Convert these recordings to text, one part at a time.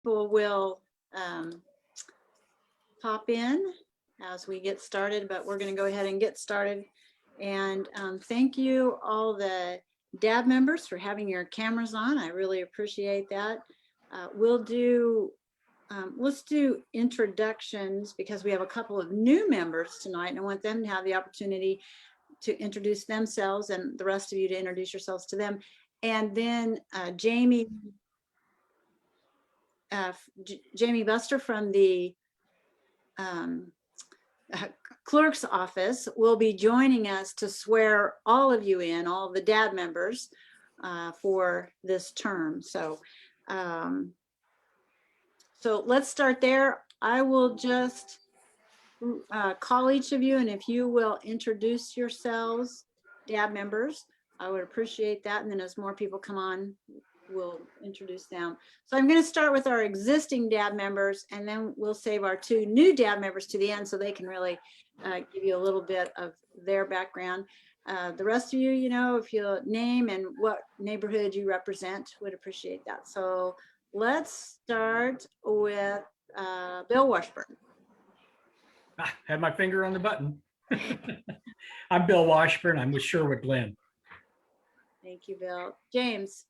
people will pop in as we get started, but we're going to go ahead and get started. And thank you all the DAB members for having your cameras on. I really appreciate that. We'll do, let's do introductions because we have a couple of new members tonight and I want them to have the opportunity to introduce themselves and the rest of you to introduce yourselves to them. And then Jamie Buster from the clerk's office will be joining us to swear all of you in, all of the DAB members for this term. So, so let's start there. I will just call each of you, and if you will introduce yourselves, DAB members, I would appreciate that. And then as more people come on, we'll introduce them. So I'm going to start with our existing DAB members, and then we'll save our two new DAB members to the end so they can really give you a little bit of their background. The rest of you, you know, if you'll name and what neighborhood you represent, would appreciate that. So let's start with Bill Washburn. I had my finger on the button. I'm Bill Washburn. I'm with Sherwood Glen. Thank you, Bill. James.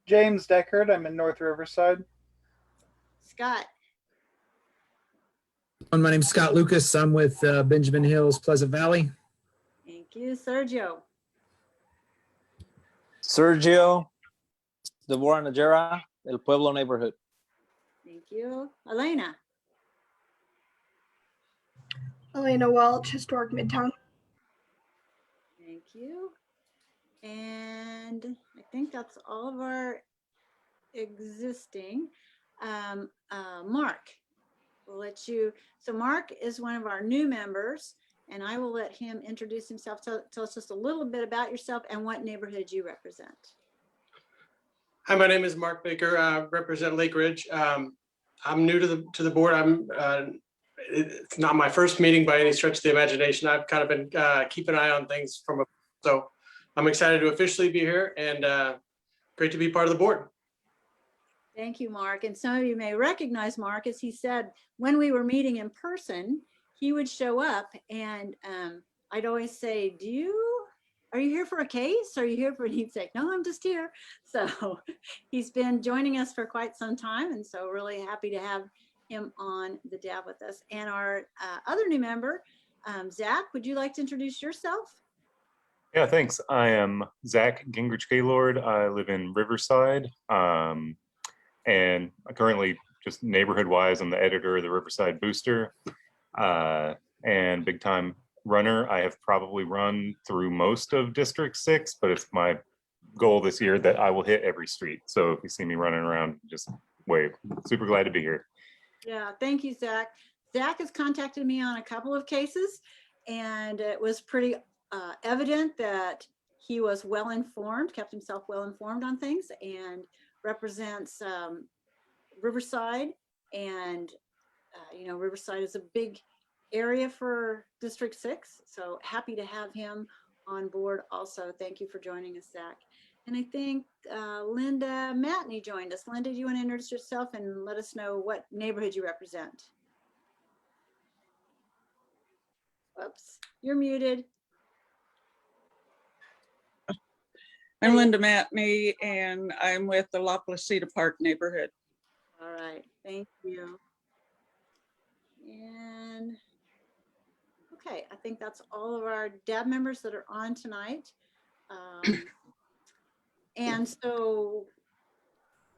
James Deckard. I'm in North Riverside. Scott. My name's Scott Lucas. I'm with Benjamin Hills, Pleasant Valley. Thank you. Sergio. Sergio, Deborah Najera, El Pueblo neighborhood. Thank you. Elena. Elena Welch, Historic Midtown. Thank you. And I think that's all of our existing. Mark, we'll let you. So Mark is one of our new members, and I will let him introduce himself. Tell us just a little bit about yourself and what neighborhood you represent. Hi, my name is Mark Baker. I represent Lake Ridge. I'm new to the board. It's not my first meeting by any stretch of the imagination. I've kind of been keeping an eye on things so I'm excited to officially be here and great to be part of the board. Thank you, Mark. And some of you may recognize Mark, as he said, when we were meeting in person, he would show up and I'd always say, are you here for a case? Are you here for, and he'd say, no, I'm just here. So he's been joining us for quite some time. And so really happy to have him on the DAB with us. And our other new member, Zach, would you like to introduce yourself? Yeah, thanks. I am Zach Gingrich Gaylord. I live in Riverside, and currently, just neighborhood-wise, I'm the editor of the Riverside Booster, and big-time runner. I have probably run through most of District 6, but it's my goal this year that I will hit every street. So if you see me running around, just wave. Super glad to be here. Yeah, thank you, Zach. Zach has contacted me on a couple of cases, and it was pretty evident that he was well informed, kept himself well informed on things, and represents Riverside. And you know, Riverside is a big area for District 6, so happy to have him on board also. Thank you for joining us, Zach. And I think Linda Matney joined us. Linda, do you want to introduce yourself and let us know what neighborhood you represent? Whoops, you're muted. I'm Linda Matney, and I'm with the La Placida Park neighborhood. All right, thank you. And okay, I think that's all of our DAB members that are on tonight. And so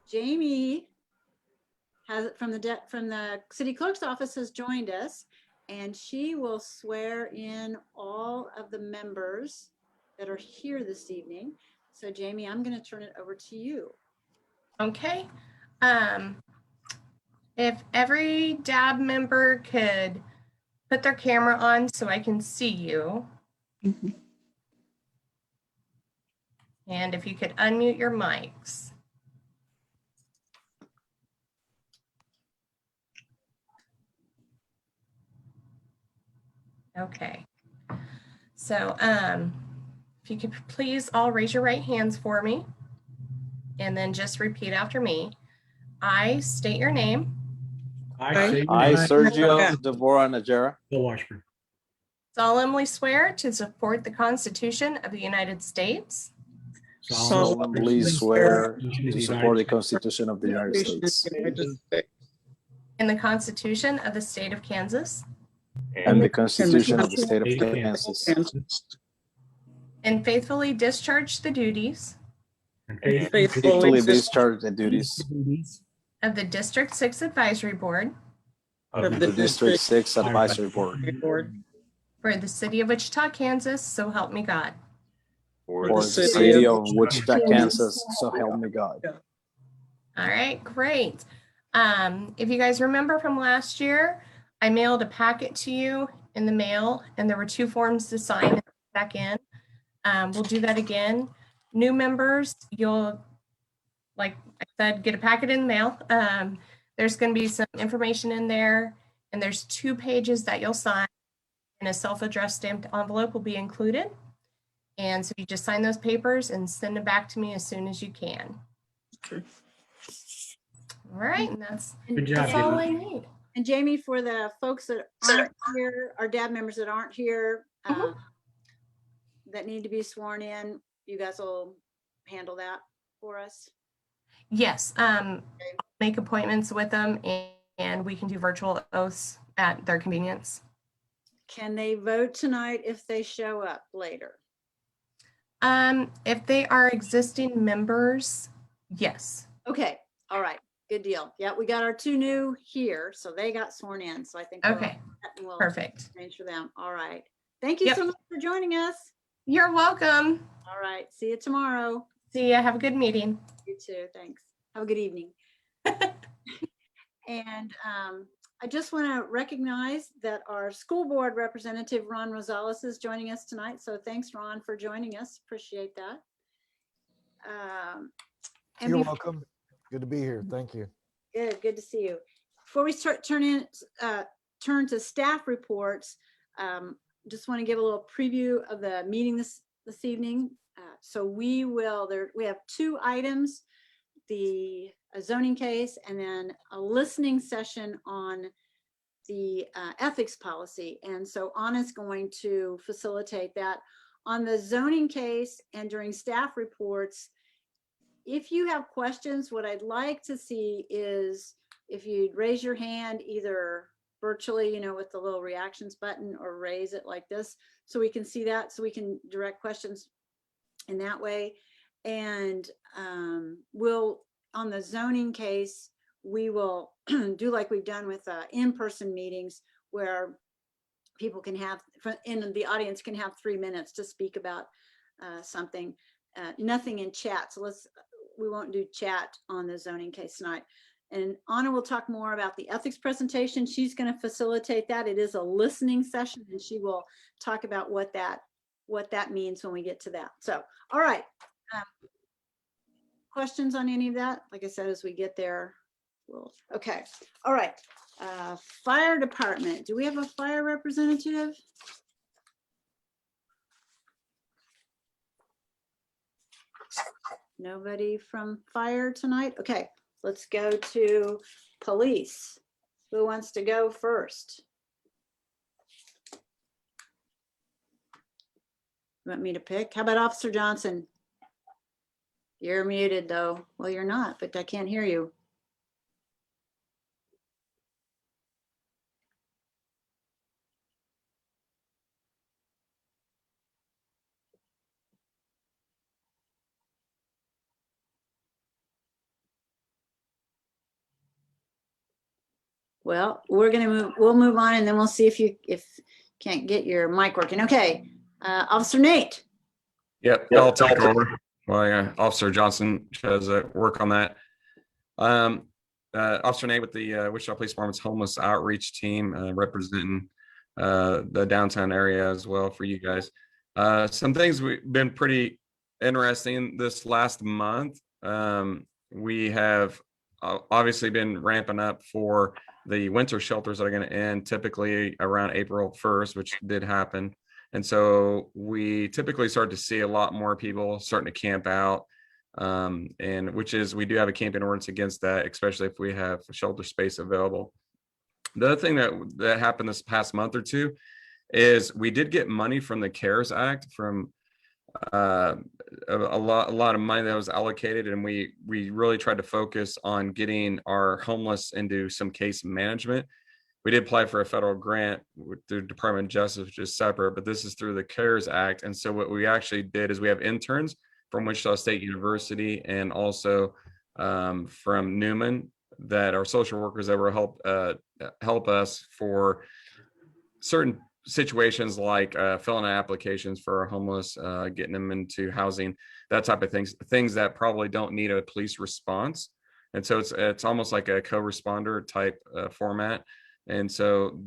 Jamie has from the city clerk's office has joined us, and she will swear in all of the members that are here this evening. So Jamie, I'm going to turn it over to you. Okay. If every DAB member could put their camera on so I can see you. Mm-hmm. And if you could unmute your mics. Okay. So if you could please all raise your right hands for me. and then just repeat after me. I state your name, I say your I, name, Sergio Deborah Najera, Bill Washburn. solemnly swear to support the Constitution of the United States solemnly swear to support the Constitution of the United States and the Constitution of the State of Kansas, and the Constitution of the State of Kansas, and faithfully discharge the duties And faithfully discharge the duties of the District 6 Advisory Board of the District 6 Advisory Board for the City of Wichita, Kansas, so help me God. for the City of Wichita, Kansas, so help me God. All right, great. If you guys remember from last year, I mailed a packet to you in the mail, and there were 2 forms to sign back in. We'll do that again. New members, you'll, like I said, get a packet in the mail. There's going to be some information in there, and there's 2 pages that you'll sign, and a self-addressed stamped envelope will be included. And so you just sign those papers and send them back to me as soon as you can. All right, and that's Good job, all I Jamie. need. And Jamie, for the folks that aren't here, our DAB members that aren't here, that need to be sworn in, you guys will handle that for us? Yes, make appointments with them, and we can do virtual oaths at their convenience. Can they vote tonight if they show up later? If they are existing members, yes. Okay, all right, good deal. Yeah, we got our 2 new here, so they got sworn in, so I think. we're all Okay, set and we'll perfect. arrange for them. All right. Thank you Yep. so much for joining us. You're welcome. All right, see you tomorrow. See ya. Have a good meeting. You too, thanks. Have a good evening. And I just want to recognize that our school board representative, Ron Rosales, is joining us tonight. So thanks, Ron, for joining us. Appreciate that. And You're bef- welcome. Good to be here. Thank you. Good to see you. Before we turn to staff reports, just want to give a little preview of the meeting this evening. So we have 2 items, the zoning case and then a listening session on the ethics policy. And so Anna's going to facilitate that. On the zoning case and during staff reports, if you have questions, what I'd like to see is if you'd raise your hand either virtually, with the little reactions button, or raise it like this so we can see that, so we can direct questions in that way. And on the zoning case, we will do like we've done with in-person meetings, where people can have, in the audience can have 3 minutes to speak about something. Nothing in chat, so we won't do chat on the zoning case tonight. And Anna will talk more about the ethics presentation. She's going to facilitate that. It is a listening session, and she will talk about what that means when we get to that. So, all right. Questions on any of that? Like I said, as we get there, okay. All right. Fire department. Do we have a fire representative? Nobody from fire tonight? Okay, let's go to police. Who wants to go first? You want me to pick? How about Officer Johnson? You're muted though. Well, you're not, but I can't hear you. Well, we'll move on, and then we'll see if you can't get your mic working. Okay, Officer Nate. Yep, I'll take over while Officer Johnson does work on that. Officer Nate with the Wichita Police Department's homeless outreach team, representing the downtown area as well for you guys. Some things we've been pretty interesting this last month. We have obviously been ramping up for the winter shelters that are going to end typically around April 1st, which did happen. And so we typically start to see a lot more people starting to camp out and which is we do have a camping ordinance against that, especially if we have shelter space available. The other thing that happened this past month or two is we did get money from the CARES Act from a lot of money that was allocated, and we really tried to focus on getting our homeless into some case management. We did apply for a federal grant through Department of Justice, which is separate, but this is through the CARES Act. And so what we actually did is we have interns from Wichita State University and also from Newman that are social workers that will help us for certain situations like filling out applications for our homeless, getting them into housing, that type of things that probably don't need a police response. And so it's almost like a co-responder type format. And so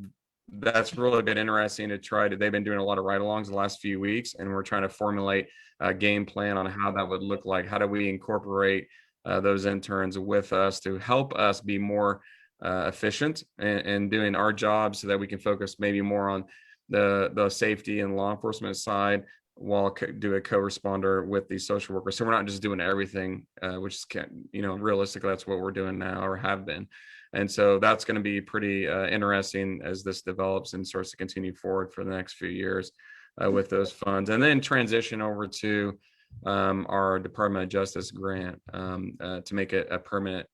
that's really been interesting to try to, they've been doing a lot of ride-alongs the last few weeks, and we're trying to formulate a game plan on how that would look like. How do we incorporate those interns with us to help us be more efficient in doing our job so that we can focus maybe more on the safety and law enforcement side while do a co-responder with these social workers. So we're not just doing everything, which is, realistically, that's what we're doing now or have been. And so that's going to be pretty interesting as this develops and starts to continue forward for the next few years with those funds, and then transition over to our Department of Justice grant to make it a permanent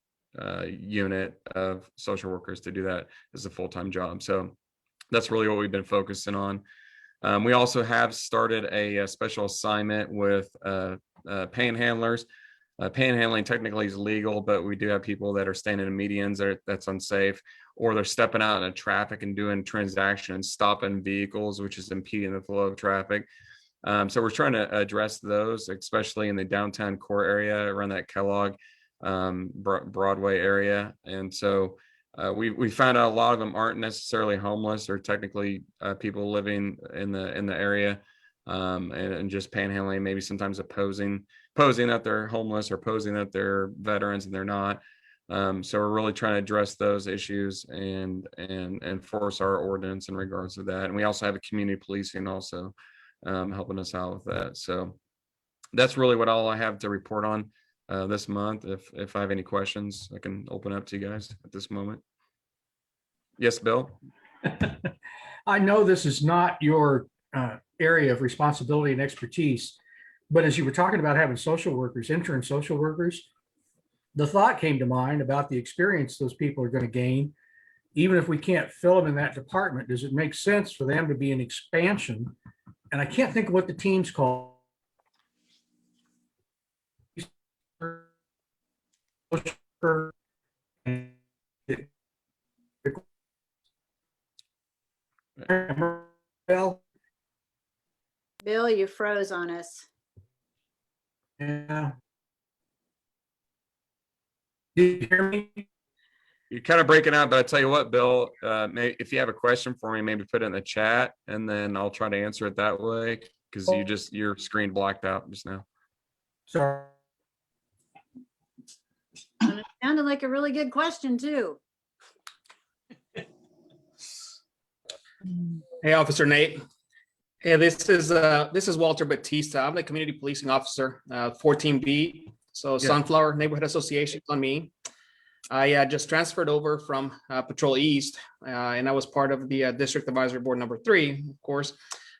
unit of social workers to do that as a full-time job. So that's really what we've been focusing on. We also have started a special assignment with panhandlers. Panhandling technically is legal, but we do have people that are staying in medians that's unsafe, or they're stepping out in traffic and doing transactions, stopping vehicles, which is impeding the flow of traffic. So we're trying to address those, especially in the downtown core area around that Kellogg Broadway area. And so we found out a lot of them aren't necessarily homeless, or technically people living in the area and just panhandling, maybe sometimes posing that they're homeless or posing that they're veterans and they're not. So we're really trying to address those issues and enforce our ordinance in regards to that. And we also have a community policing also helping us out with that. So that's really what all I have to report on this month. If I have any questions, I can open up to you guys at this moment. Yes, Bill? I know this is not your area of responsibility and expertise, but as you were talking about having social workers, intern social workers, the thought came to mind about the experience those people are going to gain. Even if we can't fill them in that department, does it make sense for them to be an expansion? And I can't think of what the team's called. Bill, you froze on us. Yeah. Did you hear me? You're kind of breaking out, but I tell you what, Bill, if you have a question for me, maybe put it in the chat and then I'll try to answer it that way, because your screen blacked out just now. Sorry. And it sounded like a really good question too. Hey, Officer Nate. Hey, this is Walter Batista. I'm the community policing officer, 14B. So Sunflower Neighborhood Association on me. I just transferred over from Patrol East, and I was part of the District Advisory Board number 3, of course.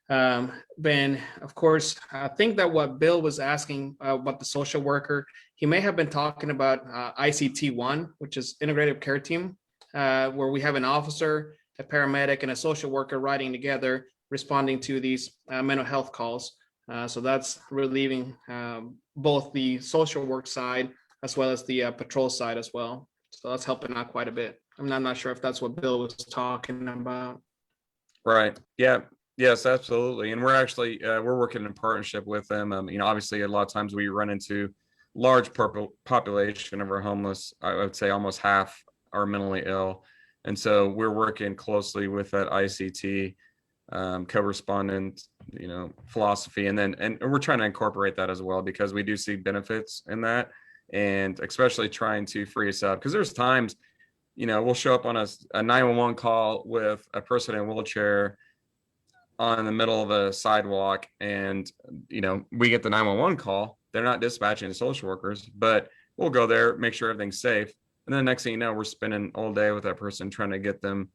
Ben, of course, I think that what Bill was asking about the social worker, he may have been talking about ICT1, which is Integrative Care Team, where we have an officer, a paramedic, and a social worker riding together, responding to these mental health calls. So that's relieving both the social work side as well as the patrol side as well. So that's helping out quite a bit. I'm not sure if that's what Bill was talking about. Right. Yeah. Yes, absolutely. And we're actually we're working in partnership with them. Obviously, a lot of times we run into large population of our homeless. I would say almost half are mentally ill, and so we're working closely with that ICT co-respondent, philosophy, and we're trying to incorporate that as well, because we do see benefits in that, and especially trying to free us up, because there's times, we'll show up on a 911 call with a person in a wheelchair on the middle of a sidewalk, and we get the 911 call, They're not dispatching the social workers, but we'll go there, make sure everything's safe. And then next thing you know, we're spending all day with that person trying to get them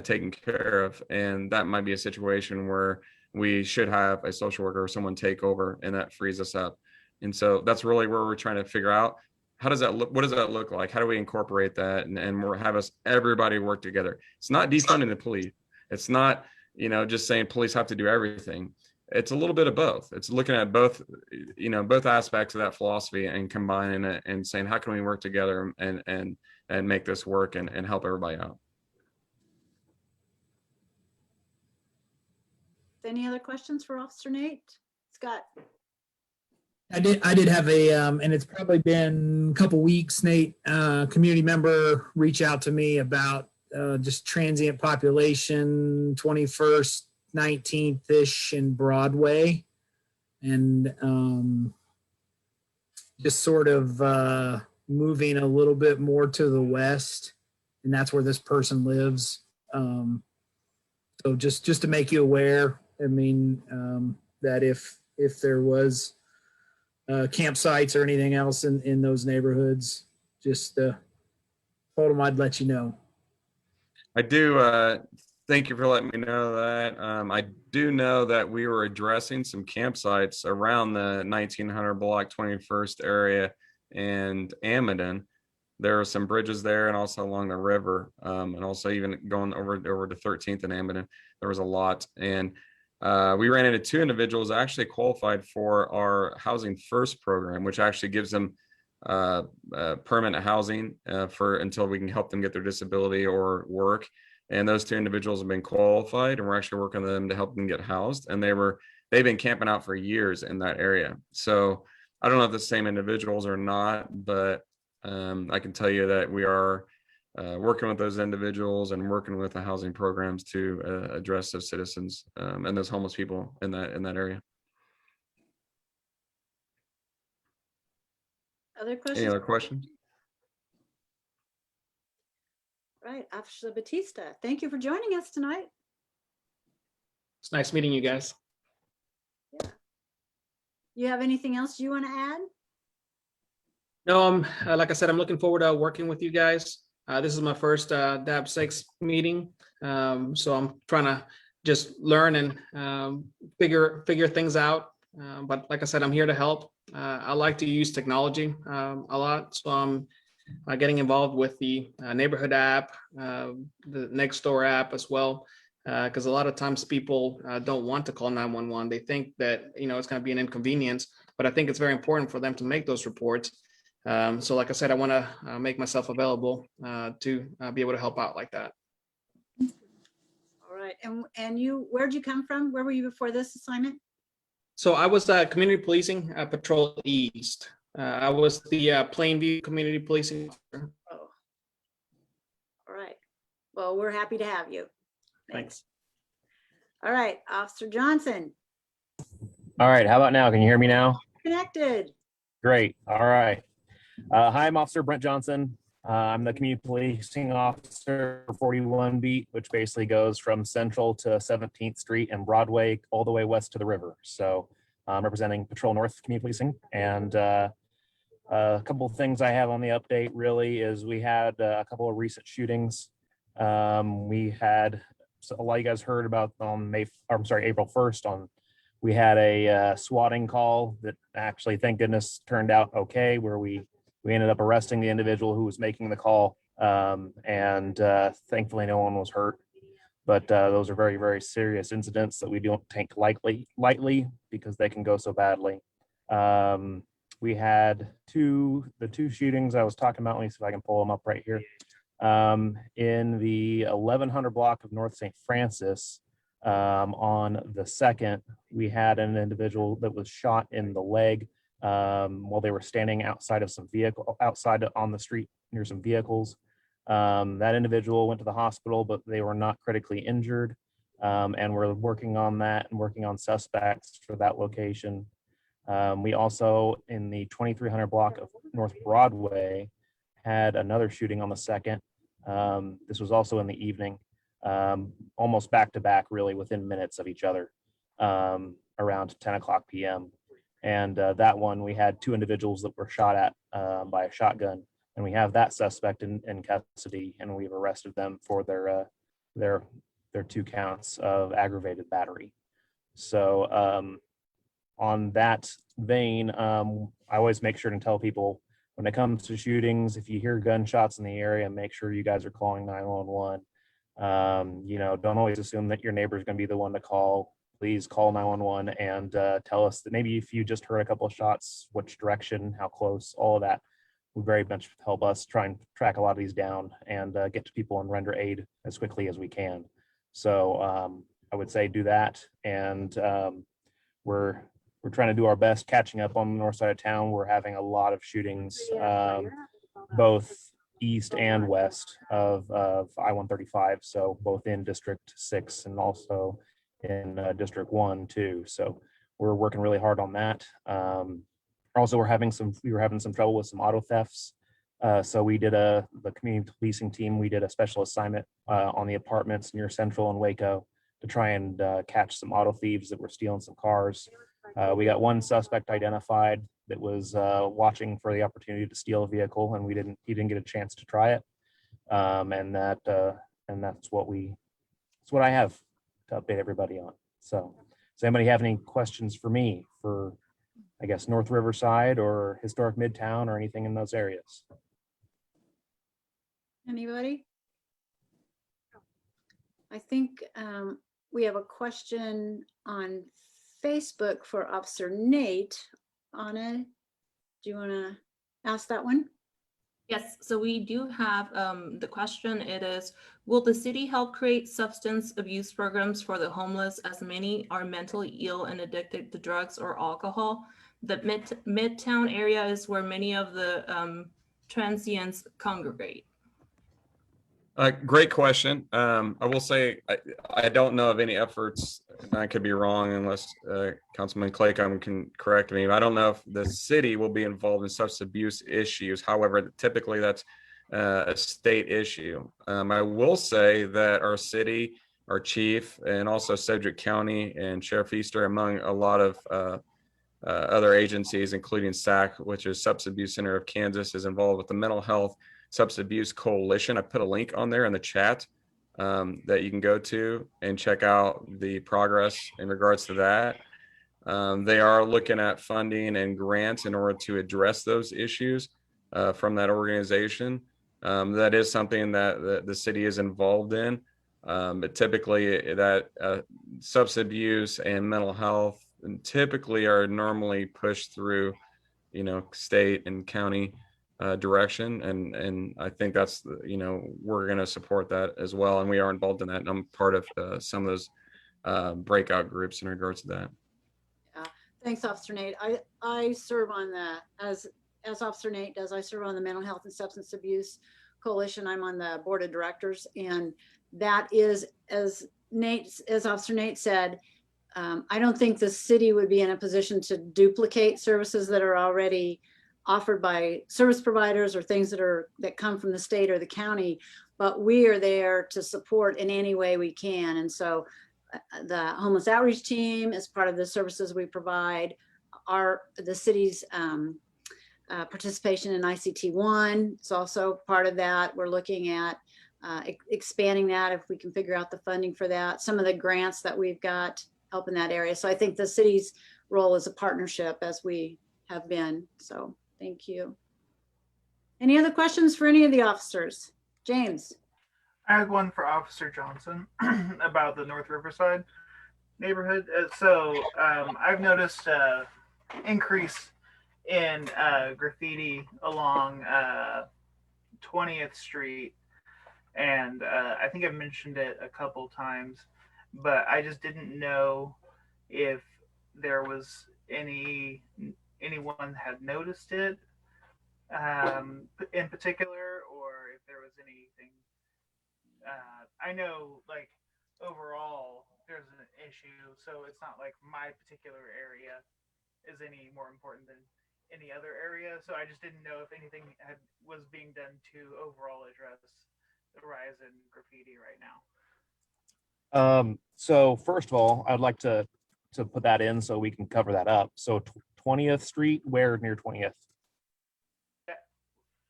taken care of. And that might be a situation where we should have a social worker or someone take over, and that frees us up. And so that's really where we're trying to figure out, how does that look? What does that look like? How do we incorporate that and we'll have everybody work together? It's not defunding the police. It's not, just saying police have to do everything. It's a little bit of both. It's looking at both, both aspects of that philosophy and combining it and saying, how can we work together and make this work and help everybody out? Any other questions for Officer Nate? Scott? I did have and it's probably been a couple weeks, Nate, community member reach out to me about just transient population, 21st, 19th-ish in Broadway. And just sort of moving a little bit more to the west. And that's where this person lives. So just to make you aware, that if there was campsites or anything else in those neighborhoods, just told them I'd let you know. I do. Thank you for letting me know that. I do know that we were addressing some campsites around the 1900 block 21st area and Amadon. There are some bridges there and also along the river, and also even going over to 13th and Amadon. There was a lot. And we ran into two individuals that actually qualified for our Housing First program, which actually gives them permanent housing for until we can help them get their disability or work. And those two individuals have been qualified, and we're actually working with them to help them get housed. And they've been camping out for years in that area. So I don't know if the same individuals or not, but I can tell you that we are working with those individuals and working with the housing programs to address those citizens and those homeless people in that area. Other questions? Any other questions? Right, Officer Batista, thank you for joining us tonight. It's nice meeting you guys. You have anything else you want to add? No, like I said, I'm looking forward to working with you guys. This is my first DAB 6 meeting, so I'm trying to just learn and figure things out. But like I said, I'm here to help. I like to use technology a lot, so I'm getting involved with the neighborhood app, the Nextdoor app as well, because a lot of times people don't want to call 911. They think that it's going to be an inconvenience, but I think it's very important for them to make those reports. So like I said, I want to make myself available to be able to help out like that. All right, and you, where'd you come from? Where were you before this assignment? So I was community policing Patrol East. I was the Plainview Community Policing Officer. Oh. All right. Well, we're happy to have you. Thanks. All right, Officer Johnson, All right, how about now? Can you hear me now? connected. Great. All right. Hi, I'm Officer Brent Johnson. I'm the community policing officer for 41 Beat, which basically goes from Central to 17th Street and Broadway all the way west to the river. So I'm representing Patrol North Community Policing. And a couple of things I have on the update really is we had a couple of recent shootings. We had, so a lot of you guys heard about on April 1st we had a swatting call that actually, thank goodness, turned out okay, where we ended up arresting the individual who was making the call, and thankfully no one was hurt. But those are very, very serious incidents that we don't take lightly because they can go so badly. We had the two shootings I was talking about. Let me see if I can pull them up right here. In the 1100 block of North St. Francis, on the 2nd, we had an individual that was shot in the leg while they were standing outside on the street near some vehicles. That individual went to the hospital, but they were not critically injured. And we're working on that and working on suspects for that location. We also, in the 2300 block of North Broadway, had another shooting on the 2nd. This was also in the evening, almost back to back, really within minutes of each other, around 10 o'clock p.m. And that one, we had 2 individuals that were shot at by a shotgun. And we have that suspect in custody, and we've arrested them for their 2 counts of aggravated battery. So on that vein, I always make sure to tell people when it comes to shootings, if you hear gunshots in the area, make sure you guys are calling 911. You know, don't always assume that your neighbor is going to be the one to call. Please call 911 and tell us that maybe if you just heard a couple of shots, which direction, how close, all of that would very much help us try and track a lot of these down and get to people and render aid as quickly as we can. So I would say do that. And we're trying to do our best catching up on the north side of town. We're having a lot of shootings, both east and west of I-135. So both in District 6 and also in District 1 too. So we're working really hard on that. Also, we were having some trouble with some auto thefts. So we did the community policing team, we did a special assignment on the apartments near Central and Waco to try and catch some auto thieves that were stealing some cars. We got 1 suspect identified that was watching for the opportunity to steal a vehicle, and he didn't get a chance to try it. And that's what I have to update everybody on. So does anybody have any questions for me for, I guess, North Riverside or historic Midtown or anything in those areas? Anybody? I think we have a question on Facebook for Officer Nate. Anna, do you want to ask that one? Yes, so we do have the question. It is, will the city help create substance abuse programs for the homeless, as many are mentally ill and addicted to drugs or alcohol? The Midtown area is where many of the transients congregate. Great question. I will say I don't know of any efforts, and I could be wrong unless Councilman Claycomb can correct me. I don't know if the city will be involved in substance abuse issues. However, typically that's a state issue. I will say that our city, our chief, and also Sedgwick County and Sheriff Easter, among a lot of other agencies, including SAC, which is Substance Abuse Center of Kansas, is involved with the Mental Health Substance Abuse Coalition. I put a link on there in the chat that you can go to and check out the progress in regards to that. They are looking at funding and grants in order to address those issues from that organization. That is something that the city is involved in. But typically that substance abuse and mental health typically are normally pushed through, state and county direction, and I think that's we're going to support that as well, and we are involved in that, and I'm part of some of those breakout groups in regards to that. Yeah, thanks, Officer Nate. I serve on as Officer Nate does, I serve on the Mental Health and Substance Abuse Coalition. I'm on the board of directors, and that is, as Officer Nate said, I don't think the city would be in a position to duplicate services that are already offered by service providers or things that come from the state or the county, but we are there to support in any way we can. And so the homeless outreach team is part of the services we provide. The city's participation in ICT1 is also part of that. We're looking at expanding that if we can figure out the funding for that. Some of the grants that we've got help in that area. So I think the city's role is a partnership, as we have been. So thank you. Any other questions for any of the officers? James. I had one for Officer Johnson about the North Riverside neighborhood. So I've noticed increase in graffiti along 20th Street. And I think I've mentioned it a couple times, but I just didn't know if there was anyone had noticed it in particular, or if there was anything. I know, like, overall there's an issue, so it's not like my particular area is any more important than any other area. So I just didn't know if anything was being done to overall address the rise in graffiti right now. So first of all, I'd like to put that in so we can cover that up. So 20th Street. Where near 20th?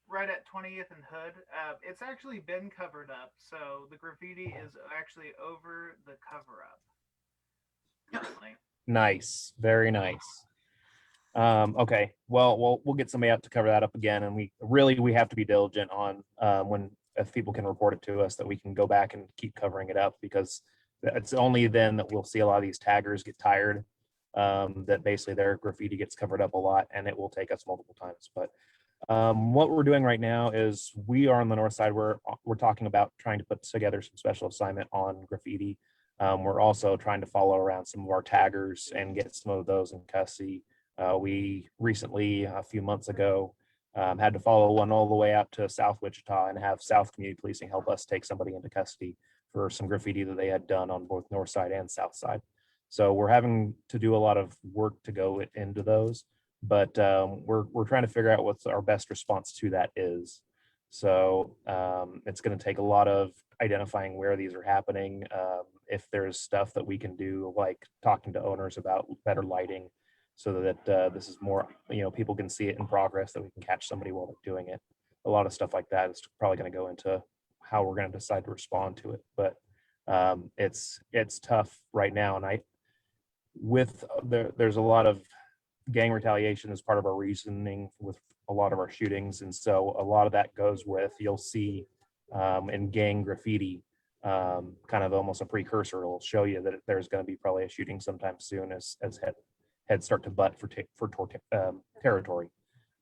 Right at 20th and Hood. It's actually been covered up, so the graffiti is actually over the cover up. Currently. Nice, very nice. Okay, well, we'll get somebody out to cover that up again, and we have to be diligent on if people can report it to us, that we can go back and keep covering it up, because it's only then that we'll see a lot of these taggers get tired, that basically their graffiti gets covered up a lot, and it will take us multiple times. But what we're doing right now is we are on the north side. We're talking about trying to put together some special assignment on graffiti. We're also trying to follow around some of our taggers and get some of those in custody. We recently, a few months ago, had to follow one all the way out to South Wichita and have South Community Policing help us take somebody into custody for some graffiti that they had done on both north side and south side. So we're having to do a lot of work to go into those, but we're trying to figure out what's our best response to that is. So it's going to take a lot of identifying where these are happening. If there's stuff that we can do, like talking to owners about better lighting, so that this is more, people can see it in progress, that we can catch somebody while they're doing it. A lot of stuff like that is probably going to go into how we're going to decide to respond to it. But it's tough right now, and there's a lot of gang retaliation as part of our reasoning with a lot of our shootings, and so a lot of that goes with, you'll see in gang graffiti, kind of almost a precursor. It'll show you that there's going to be probably a shooting sometime soon as heads start to butt for territory.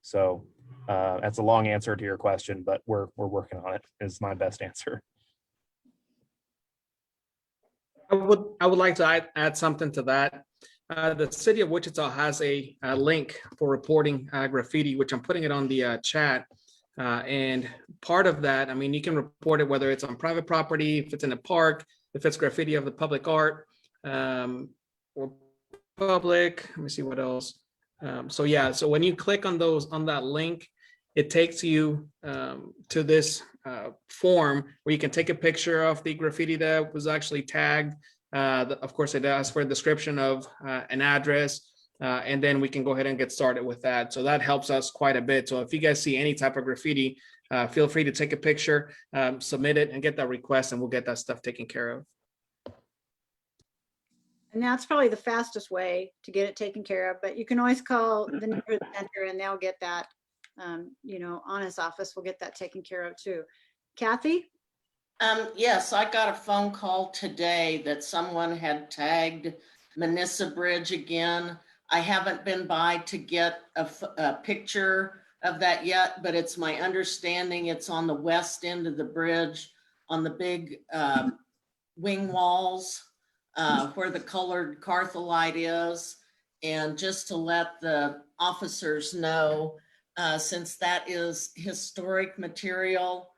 So that's a long answer to your question, but we're working on it, is my best answer. I would like to add something to that. The city of Wichita has a link for reporting graffiti, which I'm putting it on the chat. And part of that, you can report it whether it's on private property, if it's in a park, if it's graffiti of the public art, or public. Let me see what else. So when you click on that link, it takes you to this form where you can take a picture of the graffiti that was actually tagged. Of course, it asks for a description of an address, and then we can go ahead and get started with that. So that helps us quite a bit. So if you guys see any type of graffiti, feel free to take a picture, submit it, and get that request, and we'll get that stuff taken care of. And that's probably the fastest way to get it taken care of, but you can always call the neighborhood center and they'll get that, Anna's office will get that taken care of too. Kathy? Yes, I got a phone call today that someone had tagged Manissa Bridge again. I haven't been by to get a picture of that yet, but it's my understanding it's on the west end of the bridge on the big wing walls where the colored cartholite is. And just to let the officers know, since that is historic material,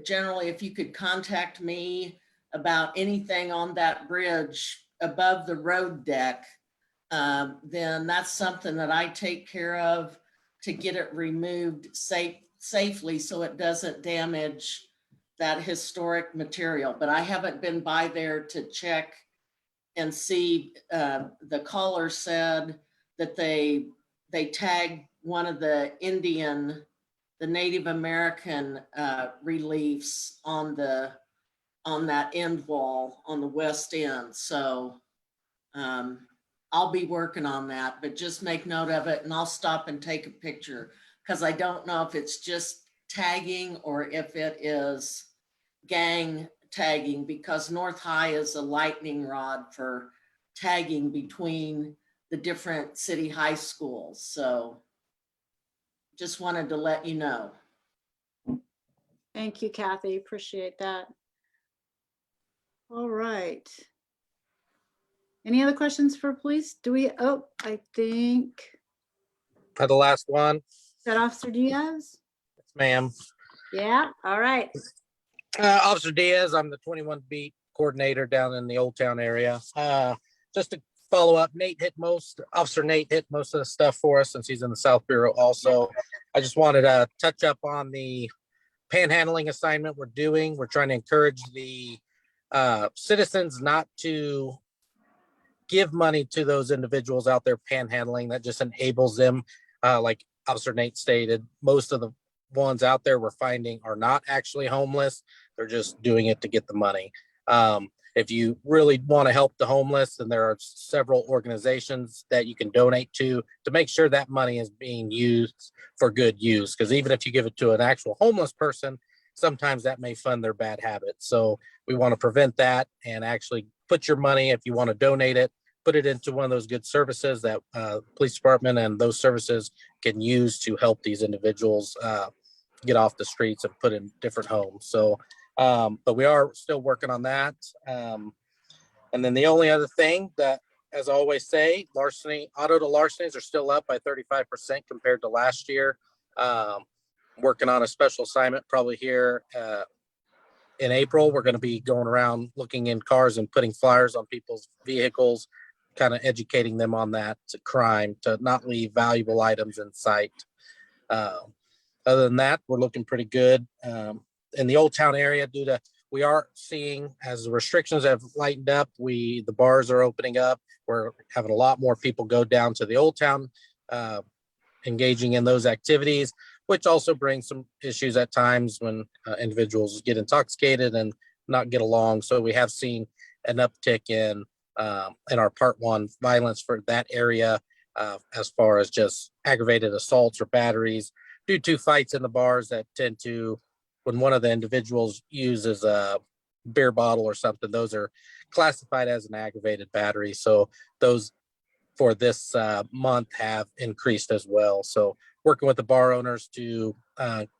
generally, if you could contact me about anything on that bridge above the road deck, then that's something that I take care of to get it removed safely so it doesn't damage that historic material. But I haven't been by there to check and see. The caller said that they tagged one of the Native American reliefs on that end wall on the west end. So I'll be working on that, but just make note of it and I'll stop and take a picture, because I don't know if it's just tagging or if it is gang tagging, because North High is a lightning rod for tagging between the different city high schools. So just wanted to let you know. Thank you, Kathy. Appreciate that. All right. Any other questions for police? I think. For the last one. Is that Officer Diaz? Yes, ma'am. Yeah, all right. Officer Diaz, I'm the 21 beat coordinator down in the Old Town area. Just to follow up, Officer Nate hit most of the stuff for us since he's in the South Bureau also. I just wanted to touch up on the panhandling assignment we're doing. We're trying to encourage the citizens not to give money to those individuals out there panhandling. That just enables them, like Officer Nate stated, most of the ones out there we're finding are not actually homeless. They're just doing it to get the money. If you really want to help the homeless, then there are several organizations that you can donate to make sure that money is being used for good use. Because even if you give it to an actual homeless person, sometimes that may fund their bad habits. So we want to prevent that and actually put your money, if you want to donate it, put it into one of those good services that police department and those services can use to help these individuals get off the streets and put in different homes. So, but we are still working on that. And then the only other thing that, as I always say, auto to larcenies are still up by 35% compared to last year. Working on a special assignment probably here in April. We're going to be going around looking in cars and putting flyers on people's vehicles, kind of educating them on that crime, to not leave valuable items in sight. Other than that, we're looking pretty good. In the Old Town area, we are seeing, as the restrictions have lightened up, the bars are opening up. We're having a lot more people go down to the Old Town, engaging in those activities, which also brings some issues at times when individuals get intoxicated and not get along. So we have seen an uptick in our Part 1 violence for that area, as far as just aggravated assaults or batteries due to fights in the bars that tend to, when one of the individuals uses a beer bottle or something, those are classified as an aggravated battery. So those for this month have increased as well. So working with the bar owners to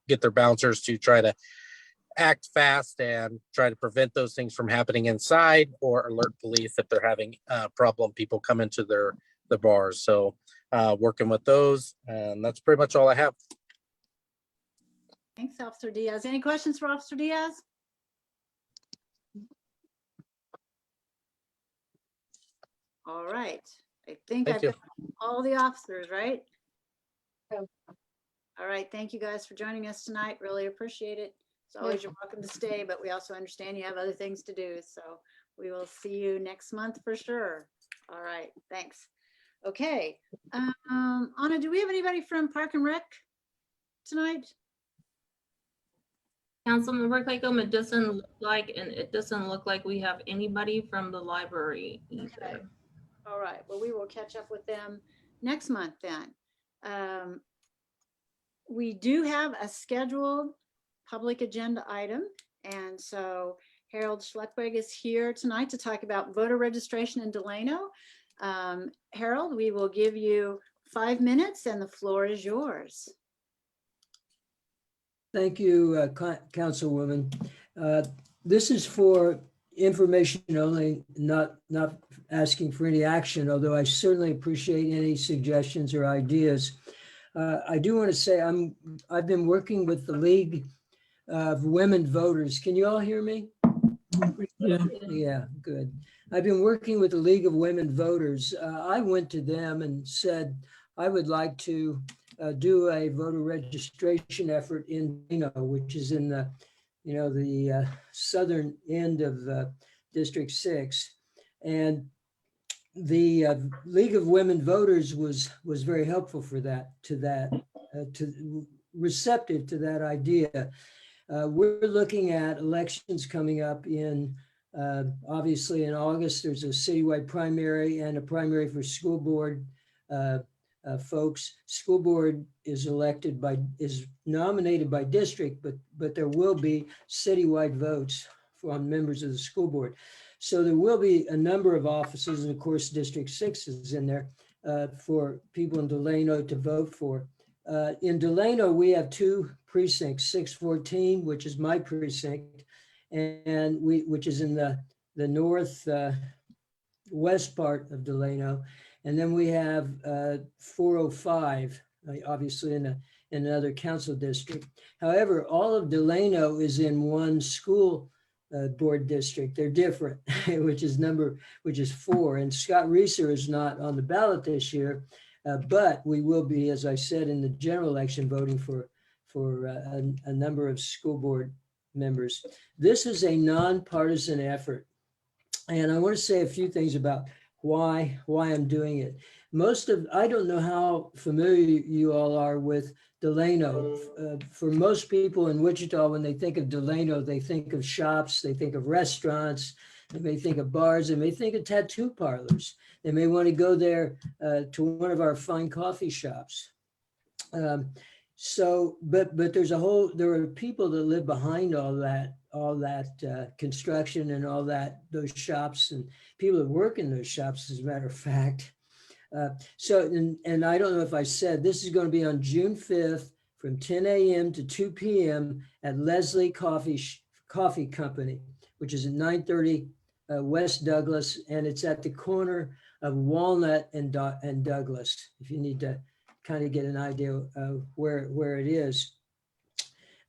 get their bouncers to try to act fast and try to prevent those things from happening inside, or alert police if they're having problem people come into the bars. So working with those, and that's pretty much all I have. Thanks, Officer Diaz. Any questions for Officer Diaz? All right. I think I've got all the officers, right? All right. Thank you guys for joining us tonight. Really appreciate it. As always, you're welcome to stay, but we also understand you have other things to do. So we will see you next month for sure. All right. Thanks. Okay. Anna, do we have anybody from Park and Rec tonight? Councilmember Claycomb, it doesn't look like, and it doesn't look like we have anybody from the library either. Okay. All right. Well, we will catch up with them next month then. We do have a scheduled public agenda item. And so Harold Schleppweg is here tonight to talk about voter registration in Delano. Harold, we will give you 5 minutes and the floor is yours. Thank you, Councilwoman. This is for information only, not asking for any action, although I certainly appreciate any suggestions or ideas. I do want to say I've been working with the League of Women Voters. Can you all hear me? Yeah, good. I've been working with the League of Women Voters. I went to them and said I would like to do a voter registration effort in Delano, which is in the, the southern end of District 6. And the League of Women Voters was very helpful for receptive to that idea. We're looking at elections coming up in, obviously in August, there's a citywide primary and a primary for school board folks. School board is nominated by district, but there will be citywide votes from members of the school board. So there will be a number of offices, and of course, District 6 is in there for people in Delano to vote for. In Delano, we have 2 precincts, 614, which is my precinct, and which is in the north west part of Delano. And then we have 405, obviously in another council district. However, all of Delano is in one school board district. They're different, which is 4. And Scott Reeser is not on the ballot this year, but we will be, as I said, in the general election voting for a number of school board members. This is a nonpartisan effort. And I want to say a few things about why I'm doing it. I don't know how familiar you all are with Delano. For most people in Wichita, when they think of Delano, they think of shops, they think of restaurants, they may think of bars, they may think of tattoo parlors. They may want to go there to one of our fine coffee shops. But there are people that live behind all that construction and those shops, and people that work in those shops, as a matter of fact. And I don't know if I said, this is going to be on June 5th from 10 a.m. to 2 p.m. at Leslie Coffee Company, which is at 930 West Douglas, and it's at the corner of Walnut and Douglas, if you need to kind of get an idea of where it is.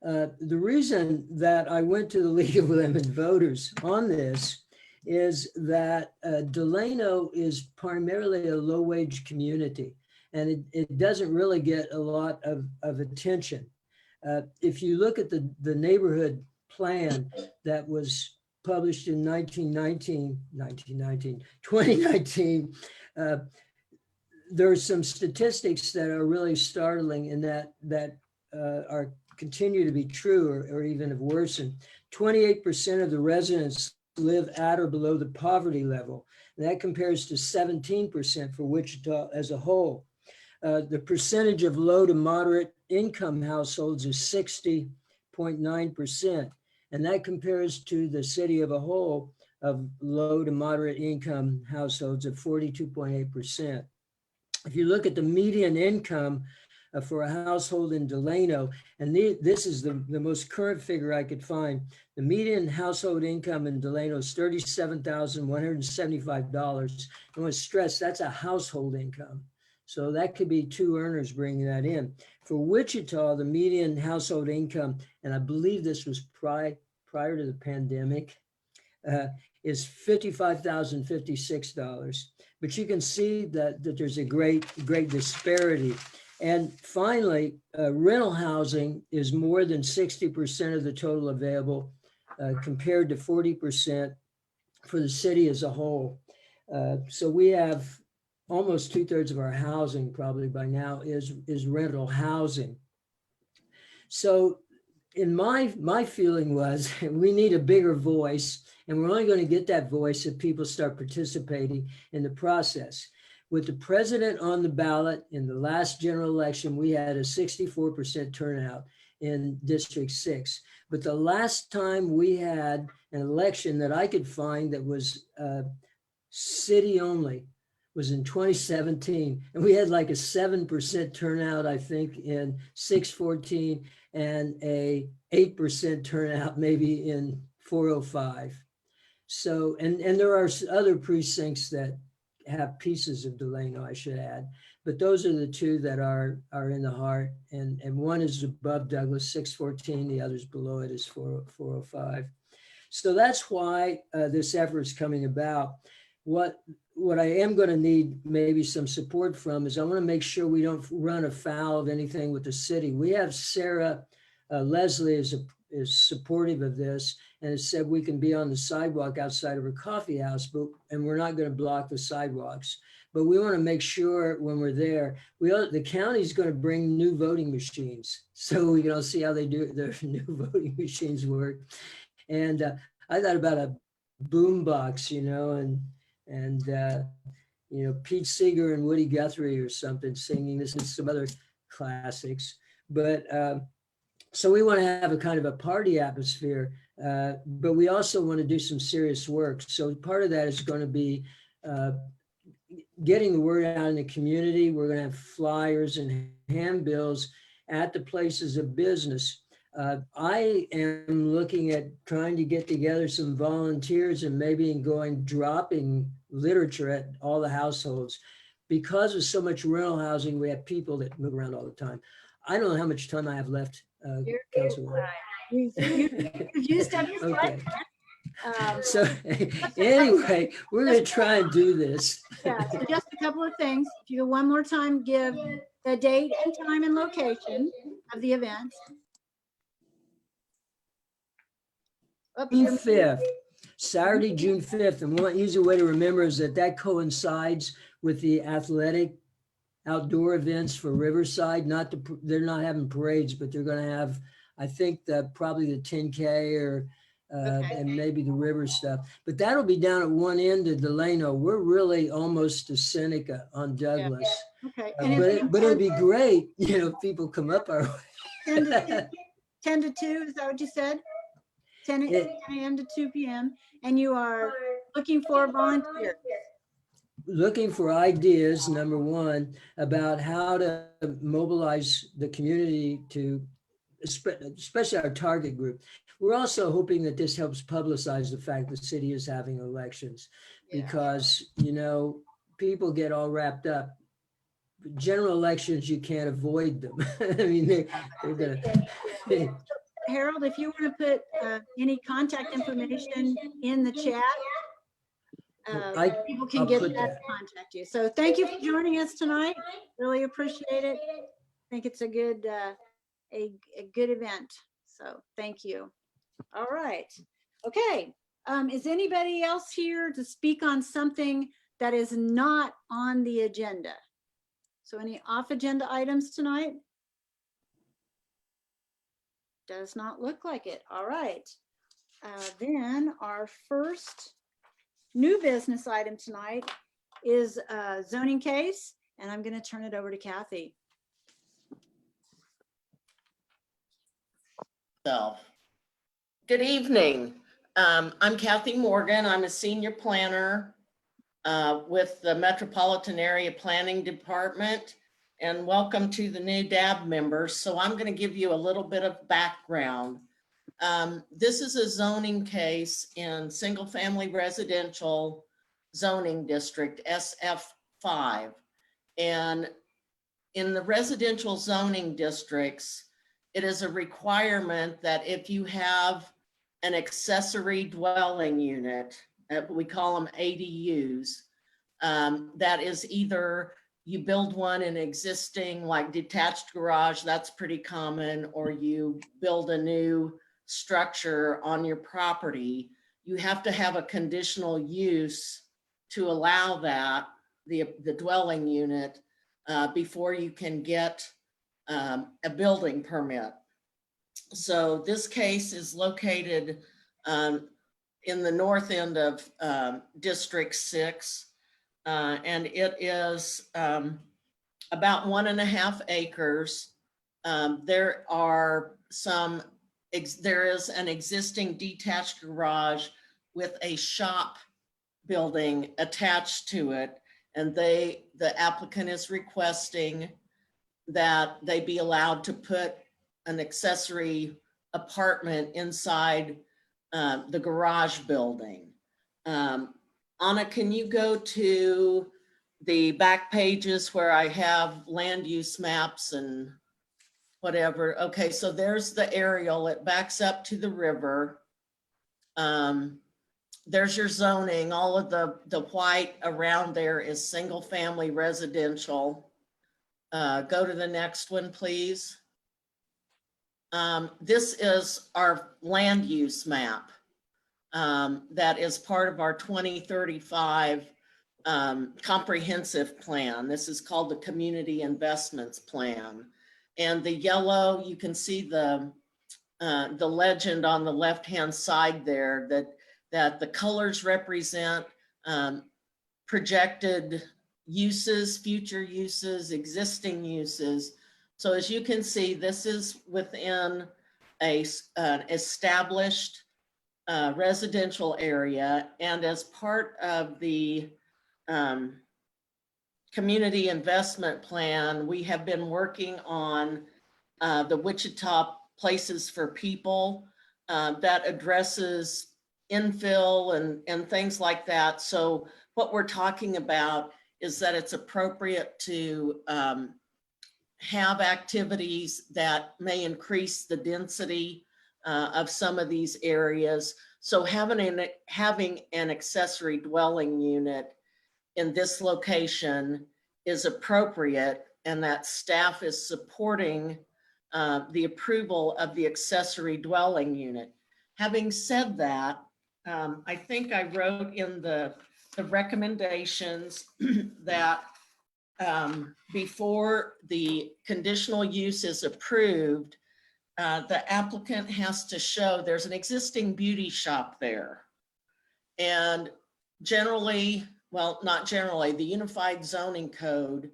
The reason that I went to the League of Women Voters on this is that Delano is primarily a low-wage community, and it doesn't really get a lot of attention. If you look at the neighborhood plan that was published in 2019, there are some statistics that are really startling and that are continue to be true or even have worsened. 28% of the residents live at or below the poverty level. And that compares to 17% for Wichita as a whole. The percentage of low to moderate income households is 60.9%. And that compares to the city of a whole of low to moderate income households of 42.8%. If you look at the median income for a household in Delano, and this is the most current figure I could find, the median household income in Delano is $37,175. I want to stress that's a household income. So that could be two earners bringing that in. For Wichita, the median household income, and I believe this was prior to the pandemic, is $55,056. But you can see that there's a great disparity. And finally, rental housing is more than 60% of the total available, compared to 40% for the city as a whole. So we have almost 2/3 of our housing probably by now is rental housing. So in my feeling was we need a bigger voice, and we're only going to get that voice if people start participating in the process. With the president on the ballot in the last general election, we had a 64% turnout in District 6. But the last time we had an election that I could find that was city only was in 2017. And we had like a 7% turnout, I think, in 614 and a 8% turnout maybe in 405. So, and there are other precincts that have pieces of Delano, I should add, but those are the two that are in the heart, and one is above Douglas, 614, the other's below it is 405. So that's why this effort is coming about. What I am going to need maybe some support from is I want to make sure we don't run afoul of anything with the city. We have Sarah Leslie is supportive of this and has said we can be on the sidewalk outside of her coffee house, and we're not going to block the sidewalks. But we want to make sure when we're there, the county's going to bring new voting machines, so we can all see how they do their new voting machines work. And I thought about a boom box, and Pete Seeger and Woody Guthrie or something singing this and some other classics. But so we want to have a kind of a party atmosphere, but we also want to do some serious work. So part of that is going to be getting the word out in the community. We're going to have flyers and handbills at the places of business. I am looking at trying to get together some volunteers and maybe dropping literature at all the households. Because of so much rental housing, we have people that move around all the time. I don't know how much time I have left, Councilwoman. You've used up your Okay. So anyway, we're going to try and do this. Yeah, so just a couple of things. If you one more time give the date and time and location of the event. June 5th. Saturday, June 5th. And one easy way to remember is that coincides with the athletic outdoor events for Riverside. They're not having parades, but they're going to have, I think, probably the 10K or and maybe the river stuff. But that'll be down at one end of Delano. We're really almost to Seneca on Douglas. Okay. But it'd be great, if people come up our way. 10 to 2, is that what you said? 10 a.m. to 2 p.m. And you are looking for volunteers. Looking for ideas, number one, about how to mobilize the community to, especially our target group. We're also hoping that this helps publicize the fact the city is having elections because, people get all wrapped up. General elections, you can't avoid them. I mean, they're going to. Harold, if you want to put any contact information in the chat, people can get that to contact you. So thank you for joining us tonight. Really appreciate it. I think it's a good event. So thank you. All right. Okay. Is anybody else here to speak on something that is not on the agenda? So any off agenda items tonight? Does not look like it. All right. Then our first new business item tonight is a zoning case, and I'm going to turn it over to Kathy. Good evening. I'm Kathy Morgan. I'm a senior planner with the Metropolitan Area Planning Department, and welcome to the new DAB members. So I'm going to give you a little bit of background. This is a zoning case in single family residential zoning district SF5. And in the residential zoning districts, it is a requirement that if you have an accessory dwelling unit, we call them ADUs, that is either you build one in existing like detached garage, that's pretty common, or you build a new structure on your property, you have to have a conditional use to allow that, the dwelling unit, before you can get a building permit. So this case is located in the north end of District 6, and it is about 1.5 acres. There is an existing detached garage with a shop building attached to it, and the applicant is requesting that they be allowed to put an accessory apartment inside the garage building. Anna, can you go to the back pages where I have land use maps and whatever? Okay, so there's the aerial. It backs up to the river. There's your zoning. All of the white around there is single family residential. Go to the next one, please. This is our land use map that is part of our 2035 comprehensive plan. This is called the Community Investments Plan. And the yellow, you can see the legend on the left-hand side there that the colors represent projected uses, future uses, existing uses. So as you can see, this is within an established residential area. And as part of the community investment plan, we have been working on the Wichita Places for People that addresses infill and things like that. So what we're talking about is that it's appropriate to have activities that may increase the density of some of these areas. So having an accessory dwelling unit in this location is appropriate, and that staff is supporting the approval of the accessory dwelling unit. Having said that, I think I wrote in the recommendations that before the conditional use is approved, the applicant has to show there's an existing beauty shop there. And generally, well, not generally, the Unified Zoning Code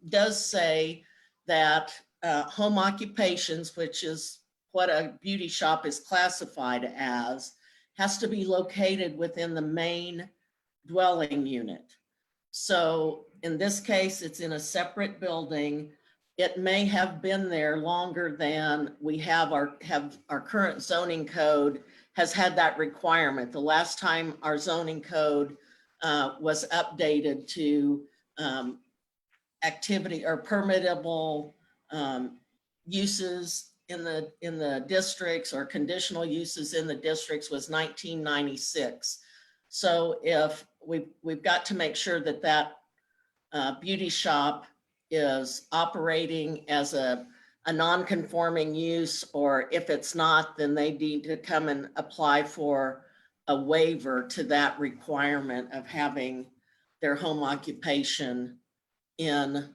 does say that home occupations, which is what a beauty shop is classified as, has to be located within the main dwelling unit. So in this case, it's in a separate building. It may have been there longer than we have our current zoning code has had that requirement. The last time our zoning code was updated to activity or permittable uses in the districts or conditional uses in the districts was 1996. So if we've got to make sure that that beauty shop is operating as a non-conforming use, or if it's not, then they need to come and apply for a waiver to that requirement of having their home occupation in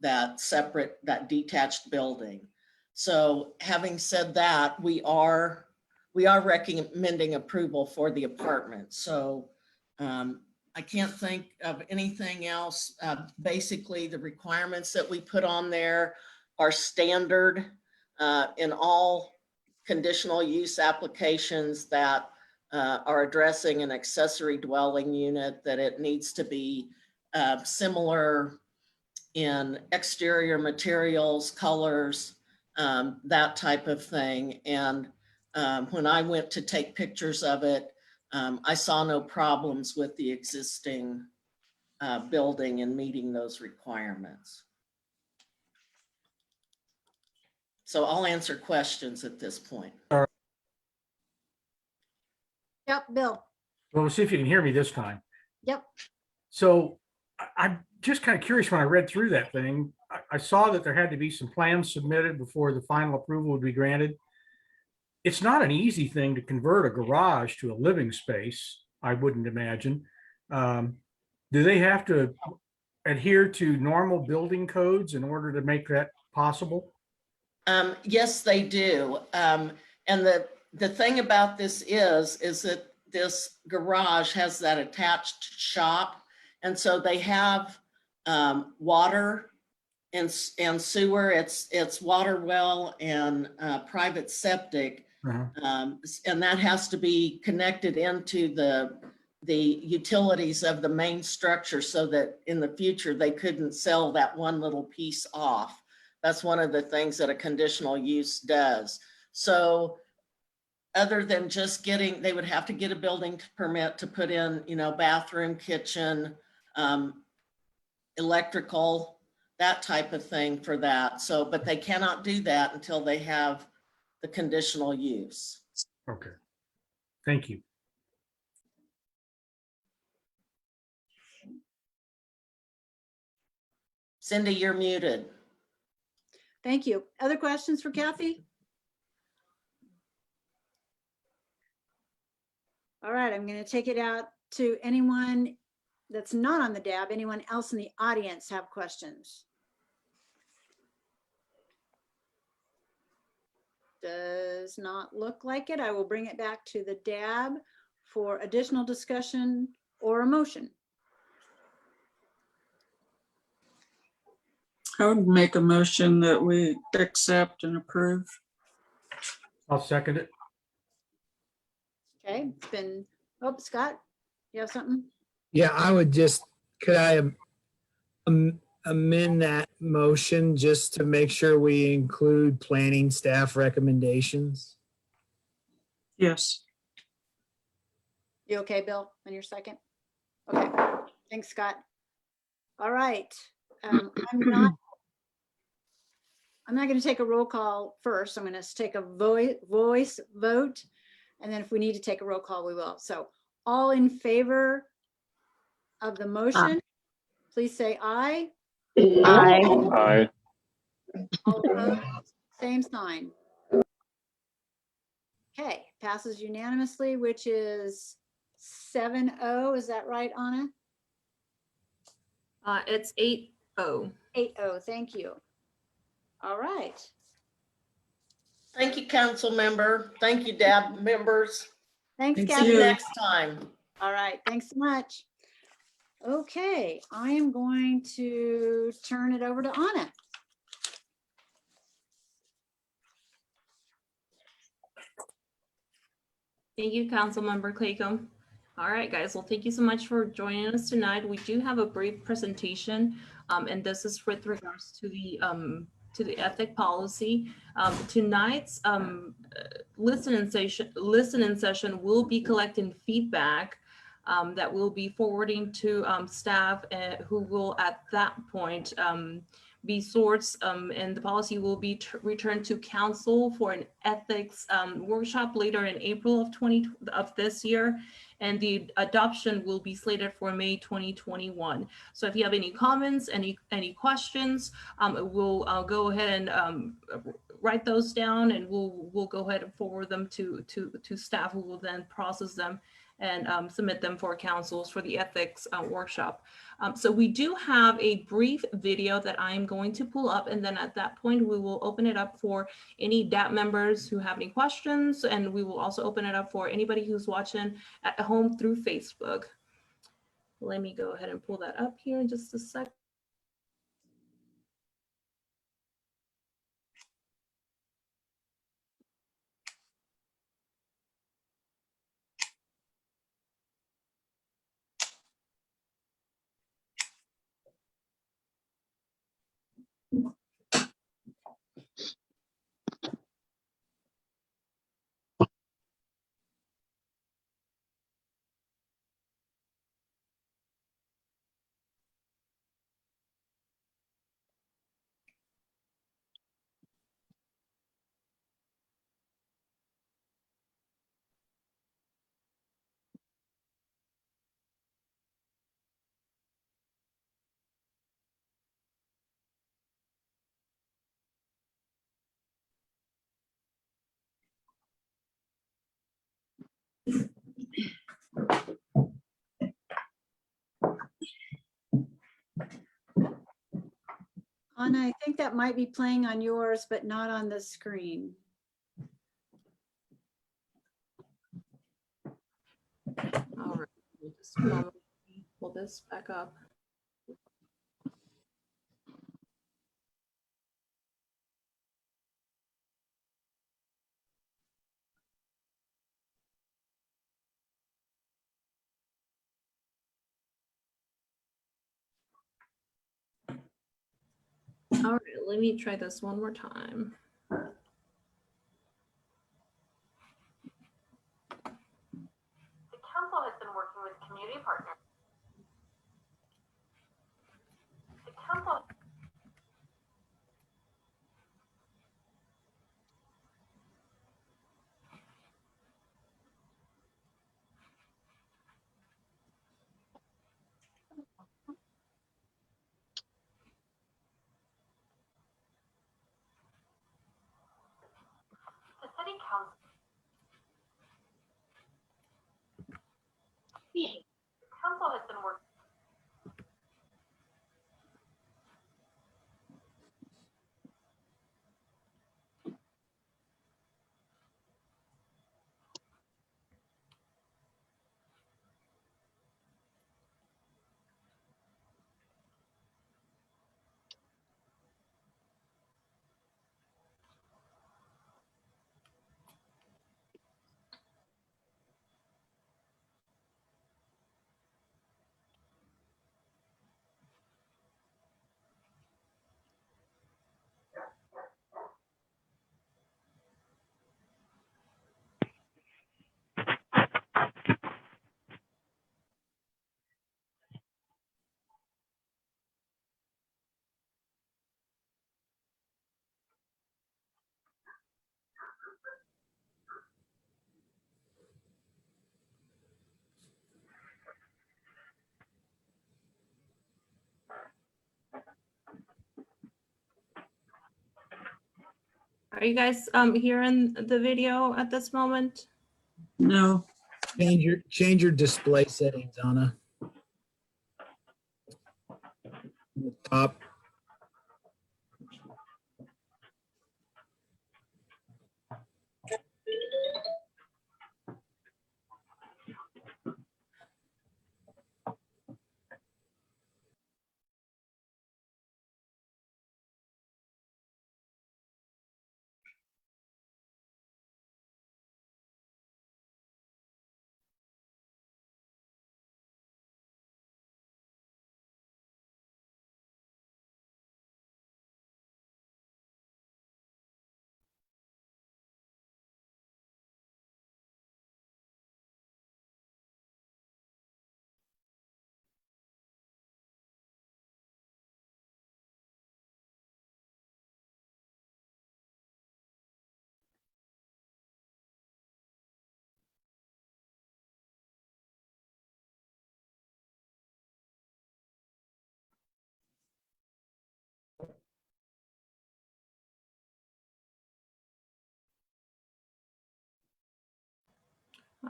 that separate, that detached building. So having said that, we are recommending approval for the apartment. So I can't think of anything else. Basically, the requirements that we put on there are standard in all conditional use applications that are addressing an accessory dwelling unit, that it needs to be similar in exterior materials, colors, that type of thing. And when I went to take pictures of it, I saw no problems with the existing building and meeting those requirements. So I'll answer questions at this point. Yep, Bill. Well, we'll see if you can hear me this time. Yep. So I'm just kind of curious, when I read through that thing, I saw that there had to be some plans submitted before the final approval would be granted. It's not an easy thing to convert a garage to a living space, I wouldn't imagine. Do they have to adhere to normal building codes in order to make that possible? Yes, they do. And the thing about this is that this garage has that attached shop. And so they have water and sewer. It's water well and private septic. And that has to be connected into the utilities of the main structure so that in the future they couldn't sell that one little piece off. That's one of the things that a conditional use does. So other than just they would have to get a building permit to put in, bathroom, kitchen, electrical, that type of thing for that. So, but they cannot do that until they have the conditional use. Okay. Thank you. Cindy, you're muted. Thank you. Other questions for Kathy? All right, I'm going to take it out to anyone that's not on the DAB. Anyone else in the audience have questions? Does not look like it. I will bring it back to the DAB for additional discussion or a motion. I would make a motion that we accept and approve. I'll second it. Okay, it's been, oh, Scott, you have something? Yeah, I would just, could I amend that motion just to make sure we include planning staff recommendations? Yes. You okay, Bill, on your second? Okay, thanks, Scott. All right. I'm not going to take a roll call first. I'm going to take a voice vote. And then if we need to take a roll call, we will. So all in favor of the motion, please say aye. Aye. Aye. All opposed, same sign. Okay, passes unanimously, which is 7-0. Is that right, Anna? It's 8-0. 8-0, thank you. All right. Thank you, council member. Thank you, DAB members. Thanks, See Kathy. you next time. All right, thanks so much. Okay, I am going to turn it over to Anna. Thank you, Councilmember Claycomb. All right, guys. Well, thank you so much for joining us tonight. We do have a brief presentation, and this is with regards to the ethic policy. Tonight's listening session will be collecting feedback that we'll be forwarding to staff who will at that point be sourced, and the policy will be returned to council for an ethics workshop later in April of this year, and the adoption will be slated for May 2021. So if you have any comments, any questions, we'll go ahead and write those down, and we'll go ahead and forward them to staff, who will then process them and submit them for councils for the ethics workshop. So we do have a brief video that I'm going to pull up, and then at that point we will open it up for any DAP members who have any questions, and we will also open it up for anybody who's watching at home through Facebook. Let me go ahead and pull that up here in just a sec. Anna, I think that might be playing on yours, but not on the screen. All right, just a moment. Pull this back up. All right, let me try this one more time. The council has been working with community partners. The council. The city council. The council has been working. Are you guys hearing the video at this moment? No. Change your display settings, Anna. Top.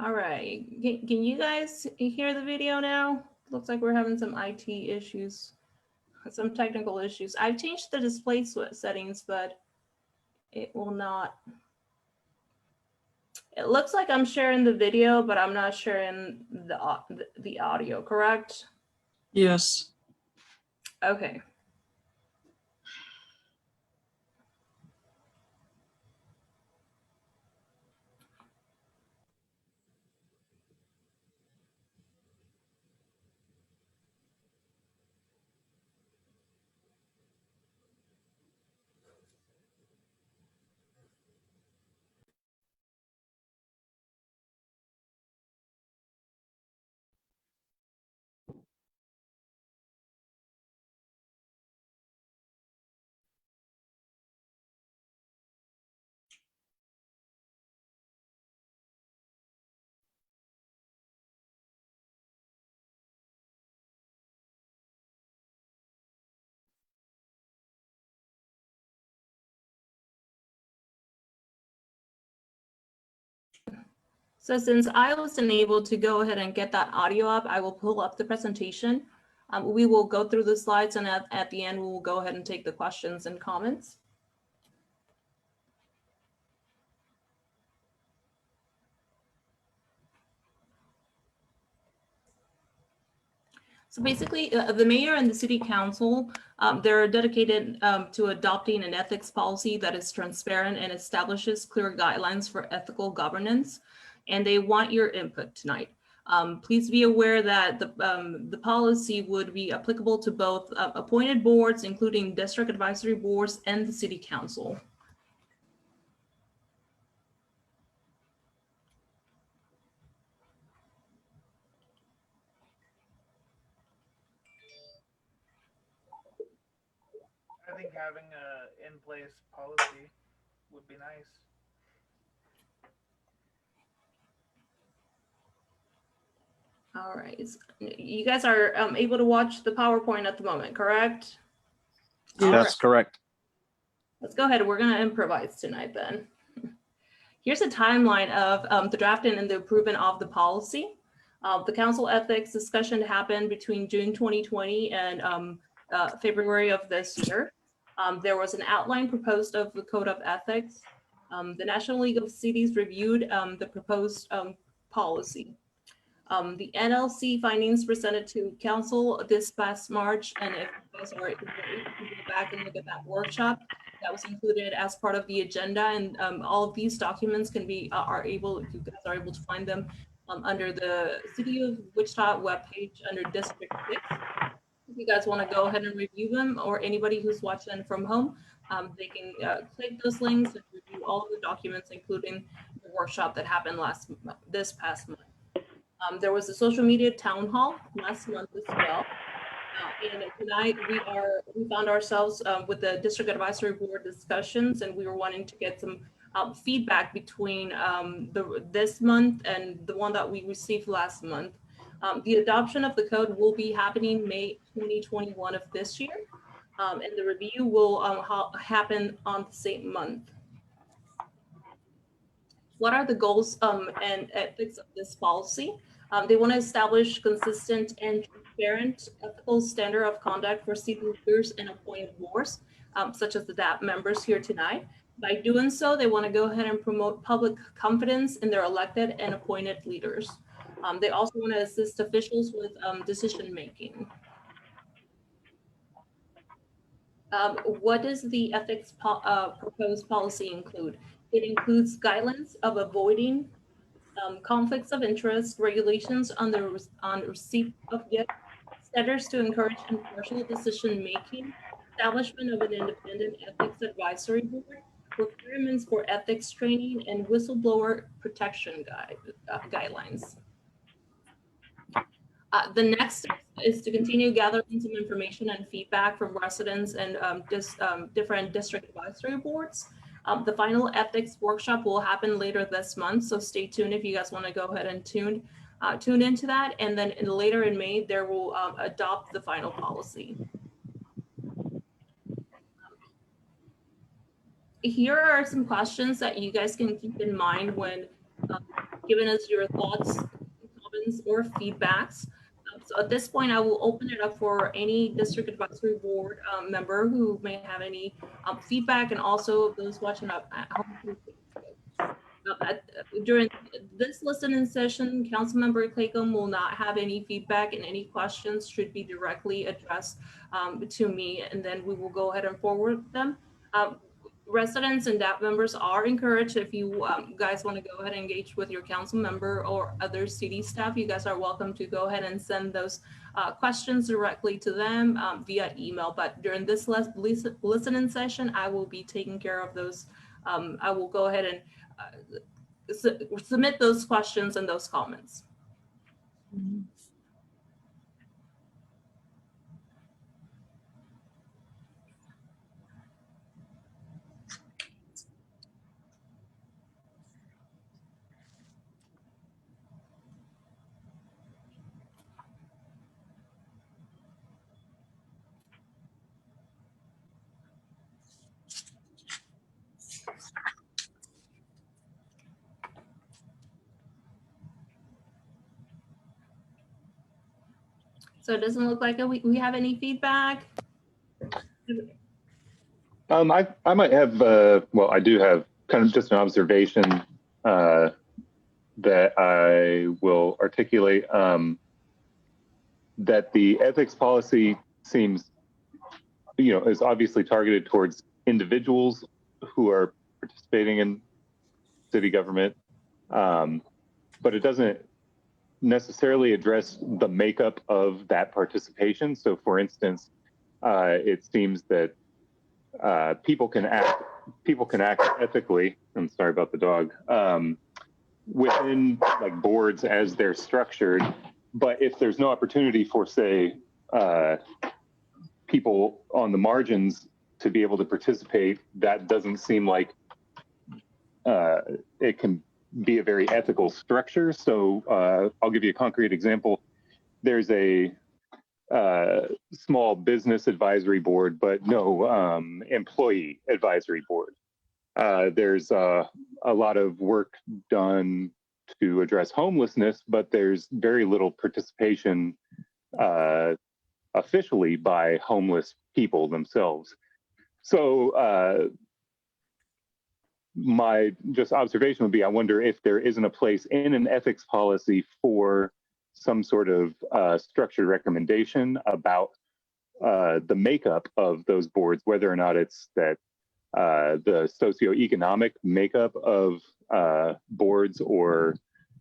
All right. Can you guys hear the video now? Looks like we're having some IT issues, some technical issues. I've changed the display settings, but it will not. It looks like I'm sharing the video, but I'm not sharing the audio, correct? Yes. Okay. So since I wasn't able to go ahead and get that audio up, I will pull up the presentation. We will go through the slides, and at the end, we will go ahead and take the questions and comments. So basically, the mayor and the city council, they're dedicated to adopting an ethics policy that is transparent and establishes clear guidelines for ethical governance. And they want your input tonight. Please be aware that the policy would be applicable to both appointed boards, including district advisory boards and the city council. I think having a in-place policy would be nice. All right, you guys are able to watch the PowerPoint at the moment, correct? That's correct. Let's go ahead. We're going to improvise tonight then. Here's a timeline of the drafting and the approval of the policy. The council ethics discussion happened between June 2020 and February of this year. There was an outline proposed of the Code of Ethics. The National League of Cities reviewed the proposed policy. The NLC findings presented to council this past March, and if you guys are able to go back and look at that workshop, that was included as part of the agenda, and all of these documents can be you guys are able to find them under the City of Wichita webpage under District 6. If you guys want to go ahead and review them, or anybody who's watching from home, they can click those links and review all of the documents, including the workshop that happened this past month. There was a social media town hall last month as well. And tonight we found ourselves with the district advisory board discussions, and we were wanting to get some feedback between this month and the one that we received last month. The adoption of the code will be happening May 2021 of this year, and the review will happen on the same month. what are the goals and ethics of this policy? They want to establish consistent and transparent ethical standard of conduct for city leaders and appointed boards, such as the DAP members here tonight. By doing so, they want to go ahead and promote public confidence in their elected and appointed leaders. They also want to assist officials with decision making. What does the ethics proposed policy include? It includes guidelines of avoiding conflicts of interest, regulations on receipt of gifts, standards to encourage impartial decision making, establishment of an independent ethics advisory board, requirements for ethics training, and whistleblower protection guidelines. The next step is to continue gathering some information and feedback from residents and different district advisory boards. The final ethics workshop will happen later this month, so stay tuned if you guys want to go ahead and tune into that. And then later in May, there will adopt the final policy. Here are some questions that you guys can keep in mind when giving us your thoughts, comments, or feedbacks. So at this point, I will open it up for any district advisory board member who may have any feedback, and also those watching at home. During this listening session, Councilmember Claycomb will not have any feedback, and any questions should be directly addressed to me, and then we will go ahead and forward them. Residents and DAP members are encouraged, if you guys want to go ahead and engage with your council member or other city staff, you guys are welcome to go ahead and send those questions directly to them via email. But during this listening session, I will be taking care of those. I will go ahead and submit those questions and those comments. So it doesn't look like we have any feedback. I might have, well, I do have kind of just an observation that I will articulate, that the ethics policy seems, is obviously targeted towards individuals who are participating in city government, but it doesn't necessarily address the makeup of that participation. So for instance, it seems that people can act ethically. I'm sorry about the dog. Within like boards as they're structured, but if there's no opportunity for, say, people on the margins to be able to participate, that doesn't seem like it can be a very ethical structure. So I'll give you a concrete example. There's a small business advisory board, but no employee advisory board. There's a lot of work done to address homelessness, but there's very little participation officially by homeless people themselves. So my just observation would be, I wonder if there isn't a place in an ethics policy for some sort of structured recommendation about the makeup of those boards, whether or not it's that the socioeconomic makeup of boards or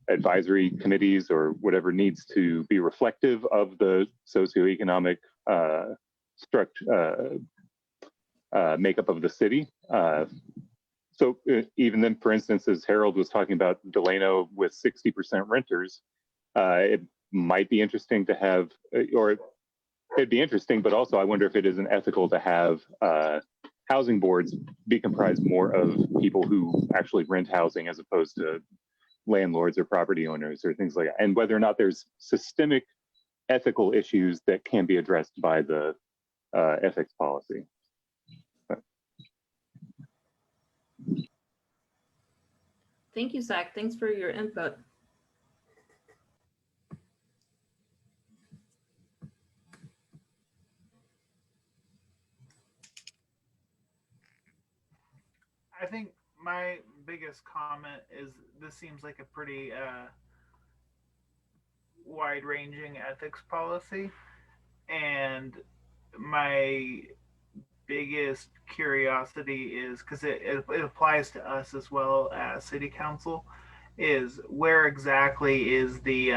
advisory committees or whatever needs to be reflective of the socioeconomic makeup of the city. So even then, for instance, as Harold was talking about Delano with 60% renters, it might be interesting to have, or it'd be interesting, but also I wonder if it isn't ethical to have housing boards be comprised more of people who actually rent housing as opposed to landlords or property owners or things like that, and whether or not there's systemic ethical issues that can be addressed by the ethics policy. Thank you, Zach. Thanks for your input. I think my biggest comment is this seems like a pretty wide-ranging ethics policy, and my biggest curiosity is because it applies to us as well as city council, is where exactly is the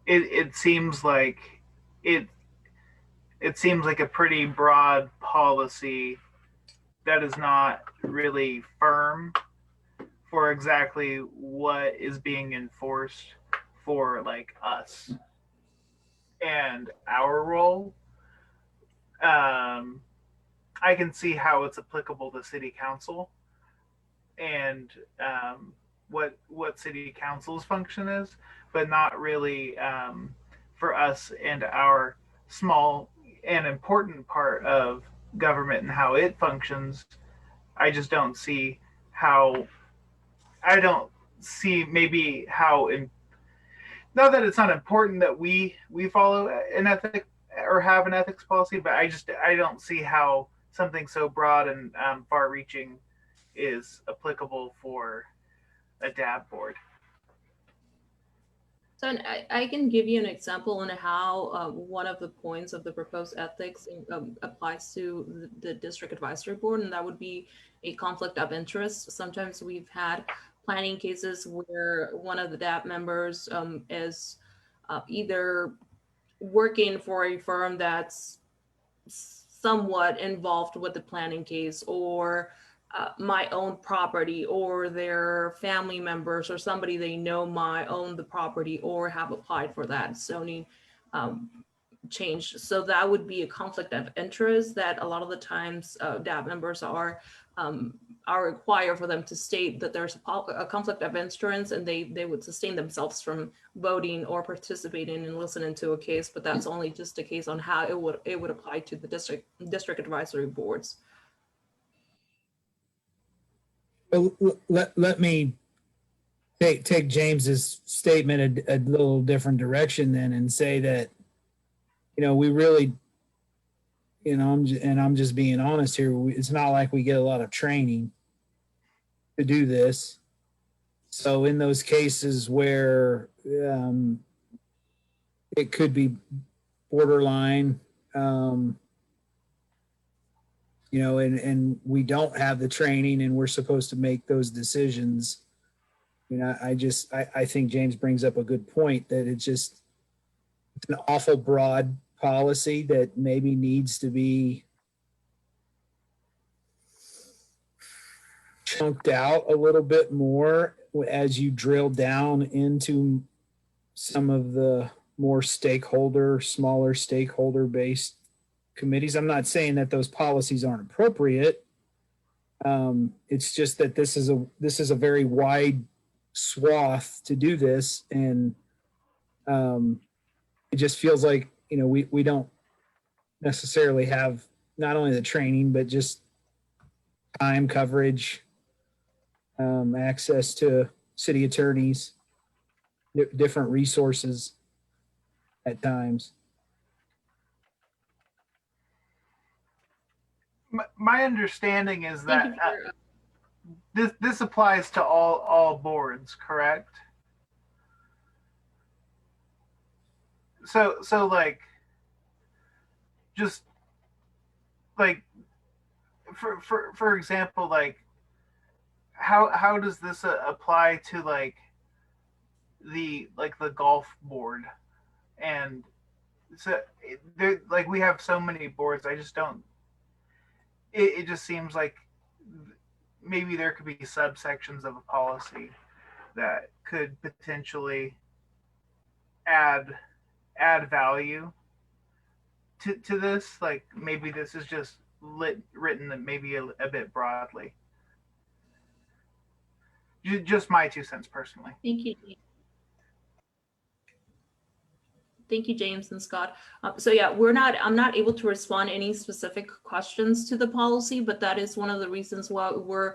it seems like it seems like a pretty broad policy that is not really firm for exactly what is being enforced for like us and our role. I can see how it's applicable to city council and what city council's function is, but not really for us and our small and important part of government and how it functions. I just don't see how. I don't see maybe how. Not that it's not important that we follow an ethic or have an ethics policy, but I don't see how something so broad and far-reaching is applicable for a DAB board. So I can give you an example on how one of the points of the proposed ethics applies to the district advisory board, and that would be a conflict of interest. Sometimes we've had planning cases where one of the DAB members is either working for a firm that's somewhat involved with the planning case, or might own property, or their family members or somebody they know might own the property or have applied for that zoning change. So that would be a conflict of interest that a lot of the times DAB members are required for them to state that there's a conflict of interest, and they would sustain themselves from voting or participating and listening to a case. But that's only just a case on how it would apply to the district advisory boards. Let me take James's statement a little different direction then, and say that, we really, I'm just being honest here. It's not like we get a lot of training to do this. So in those cases where it could be borderline, and we don't have the training and we're supposed to make those decisions. I think James brings up a good point that it's an awful broad policy that maybe needs to be chunked out a little bit more as you drill down into some of the more smaller stakeholder based committees. I'm not saying that those policies aren't appropriate. It's just that this is a very wide swath to do this, and it just feels like we don't necessarily have not only the training but just time, coverage, access to city attorneys, different resources at times. My understanding is that this applies to all boards, correct? So like, just like for example, like how does this apply to like the golf board? And so like we have so many boards, I just don't. It just seems like maybe there could be subsections of a policy that could potentially add value to this. Like maybe this is just written maybe a bit broadly. Just my 2 cents personally. Thank you. Thank you, James and Scott. So yeah, I'm not able to respond any specific questions to the policy, but that is one of the reasons why we're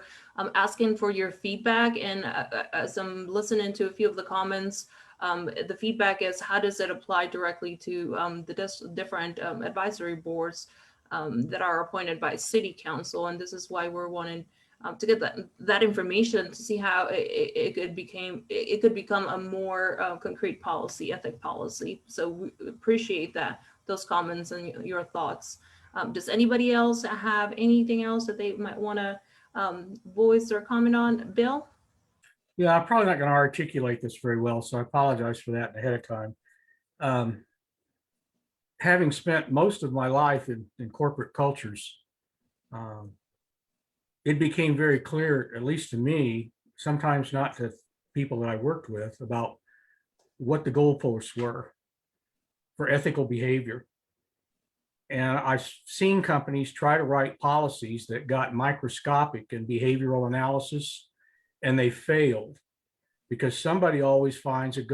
asking for your feedback. And as I'm listening to a few of the comments, the feedback is, how does it apply directly to the different advisory boards that are appointed by city council? And this is why we're wanting to get that information to see how it could become a more concrete policy, ethic policy. So we appreciate those comments and your thoughts. Does anybody else have anything else that they might want to voice or comment on? Bill? Yeah, I'm probably not going to articulate this very well, so I apologize for that ahead of time. Having spent most of my life in corporate cultures, it became very clear, at least to me, sometimes not to people that I worked with, about what the goalposts were for ethical behavior. And I've seen companies try to write policies that got microscopic in behavioral analysis, and they failed because somebody always finds a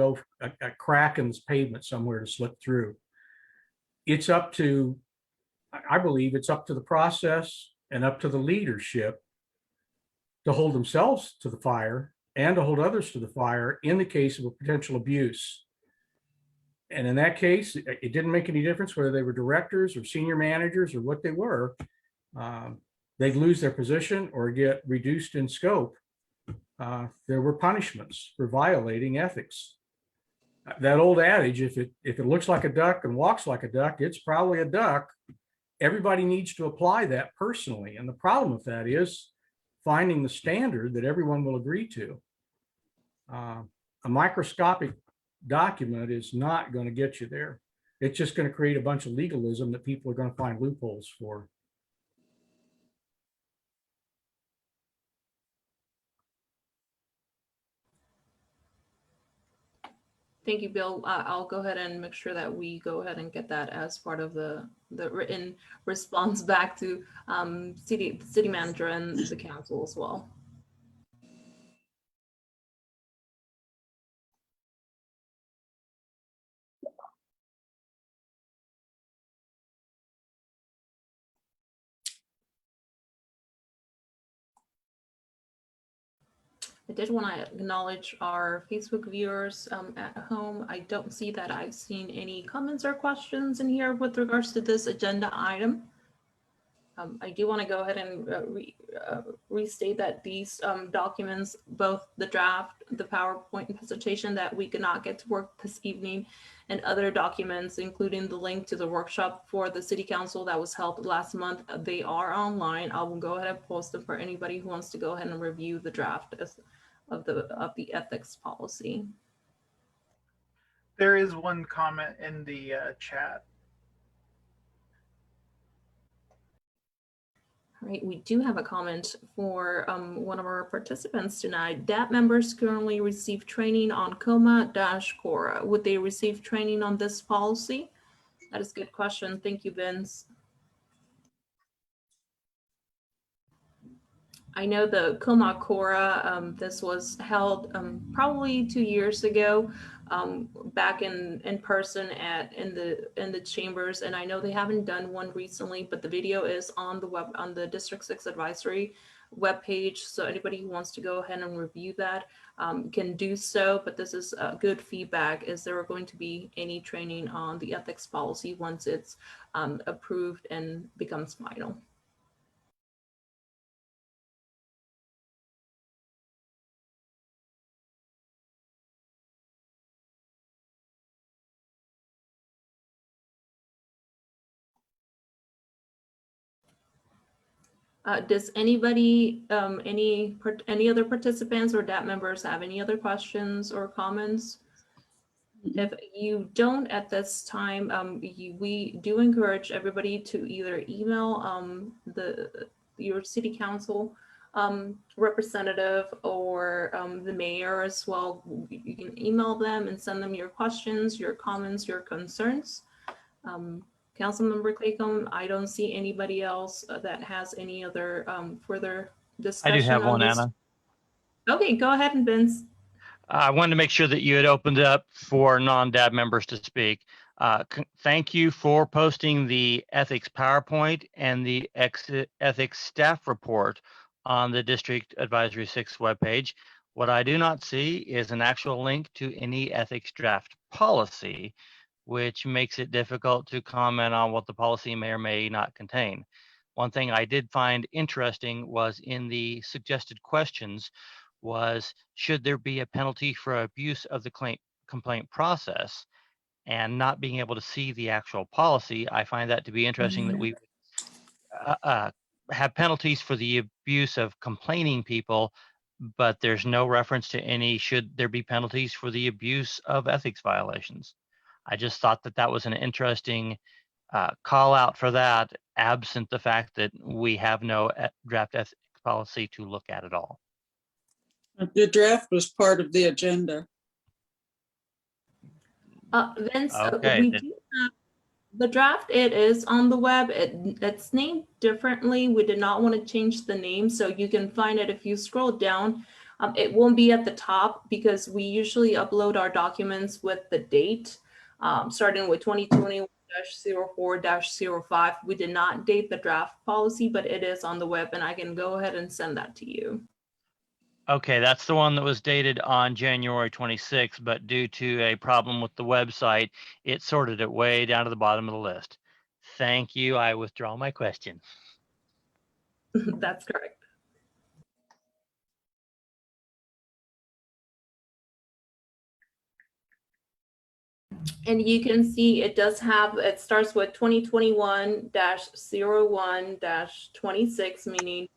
crack in this pavement somewhere to slip through. It's up to, I believe it's up to the process and up to the leadership to hold themselves to the fire and to hold others to the fire in the case of a potential abuse. And in that case, it didn't make any difference whether they were directors or senior managers or what they were. They'd lose their position or get reduced in scope. There were punishments for violating ethics. That old adage, if it looks like a duck and walks like a duck, it's probably a duck. Everybody needs to apply that personally. And the problem with that is finding the standard that everyone will agree to. A microscopic document is not going to get you there. It's just going to create a bunch of legalism that people are going to find loopholes for. Thank you, Bill. I'll go ahead and make sure that we go ahead and get that as part of the written response back to city manager and the council as well. I did want to acknowledge our Facebook viewers at home. I don't see that I've seen any comments or questions in here with regards to this agenda item. I do want to go ahead and restate that these documents, both the draft, the PowerPoint presentation that we could not get to work this evening, and other documents, including the link to the workshop for the City Council that was held last month, they are online. I will go ahead and post them for anybody who wants to go ahead and review the draft of the ethics policy. There is one comment in the chat. All right, we do have a comment for one of our participants tonight. DAP members currently receive training on COMA-CORA. Would they receive training on this policy? That is a good question. Thank you, Vince. I know the COMA-CORA, this was held probably 2 years ago, back in person in the chambers, and I know they haven't done one recently, but the video is on the District 6 Advisory webpage, so anybody who wants to go ahead and review that can do so. But this is good feedback. Is there going to be any training on the ethics policy once it's approved and becomes final? Does anybody, any other participants or DAP members have any other questions or comments? If you don't at this time, we do encourage everybody to either email your city council representative or the mayor as well. You can email them and send them your questions, your comments, your concerns. Councilmember Claycomb, I don't see anybody else that has any other further discussion. I do have one, Anna. Okay, go ahead, and Vince. I wanted to make sure that you had opened up for non-DAB members to speak. Thank you for posting the ethics PowerPoint and the ethics staff report on the District Advisory 6 webpage. What I do not see is an actual link to any ethics draft policy, which makes it difficult to comment on what the policy may or may not contain. One thing I did find interesting was in the suggested questions was, should there be a penalty for abuse of the complaint process? And not being able to see the actual policy, I find that to be interesting that we have penalties for the abuse of complaining people, but there's no reference to any, should there be penalties for the abuse of ethics violations. I just thought that that was an interesting call out for that, absent the fact that we have no draft ethics policy to look at all. The draft was part of the agenda. Vince, Okay, we do have the draft. It is on the web. It's named differently. We did not want to change the name, so you can find it if you scroll down. It won't be at the top because we usually upload our documents with the date, starting with 2021-04-05. We did not date the draft policy, but it is on the web, and I can go ahead and send that to you. Okay, that's the one that was dated on January 26th, but due to a problem with the website, it sorted it way down to the bottom of the list. Thank you. I withdraw my question. That's correct. And you can see it does have, it starts with 2021-01-26, meaning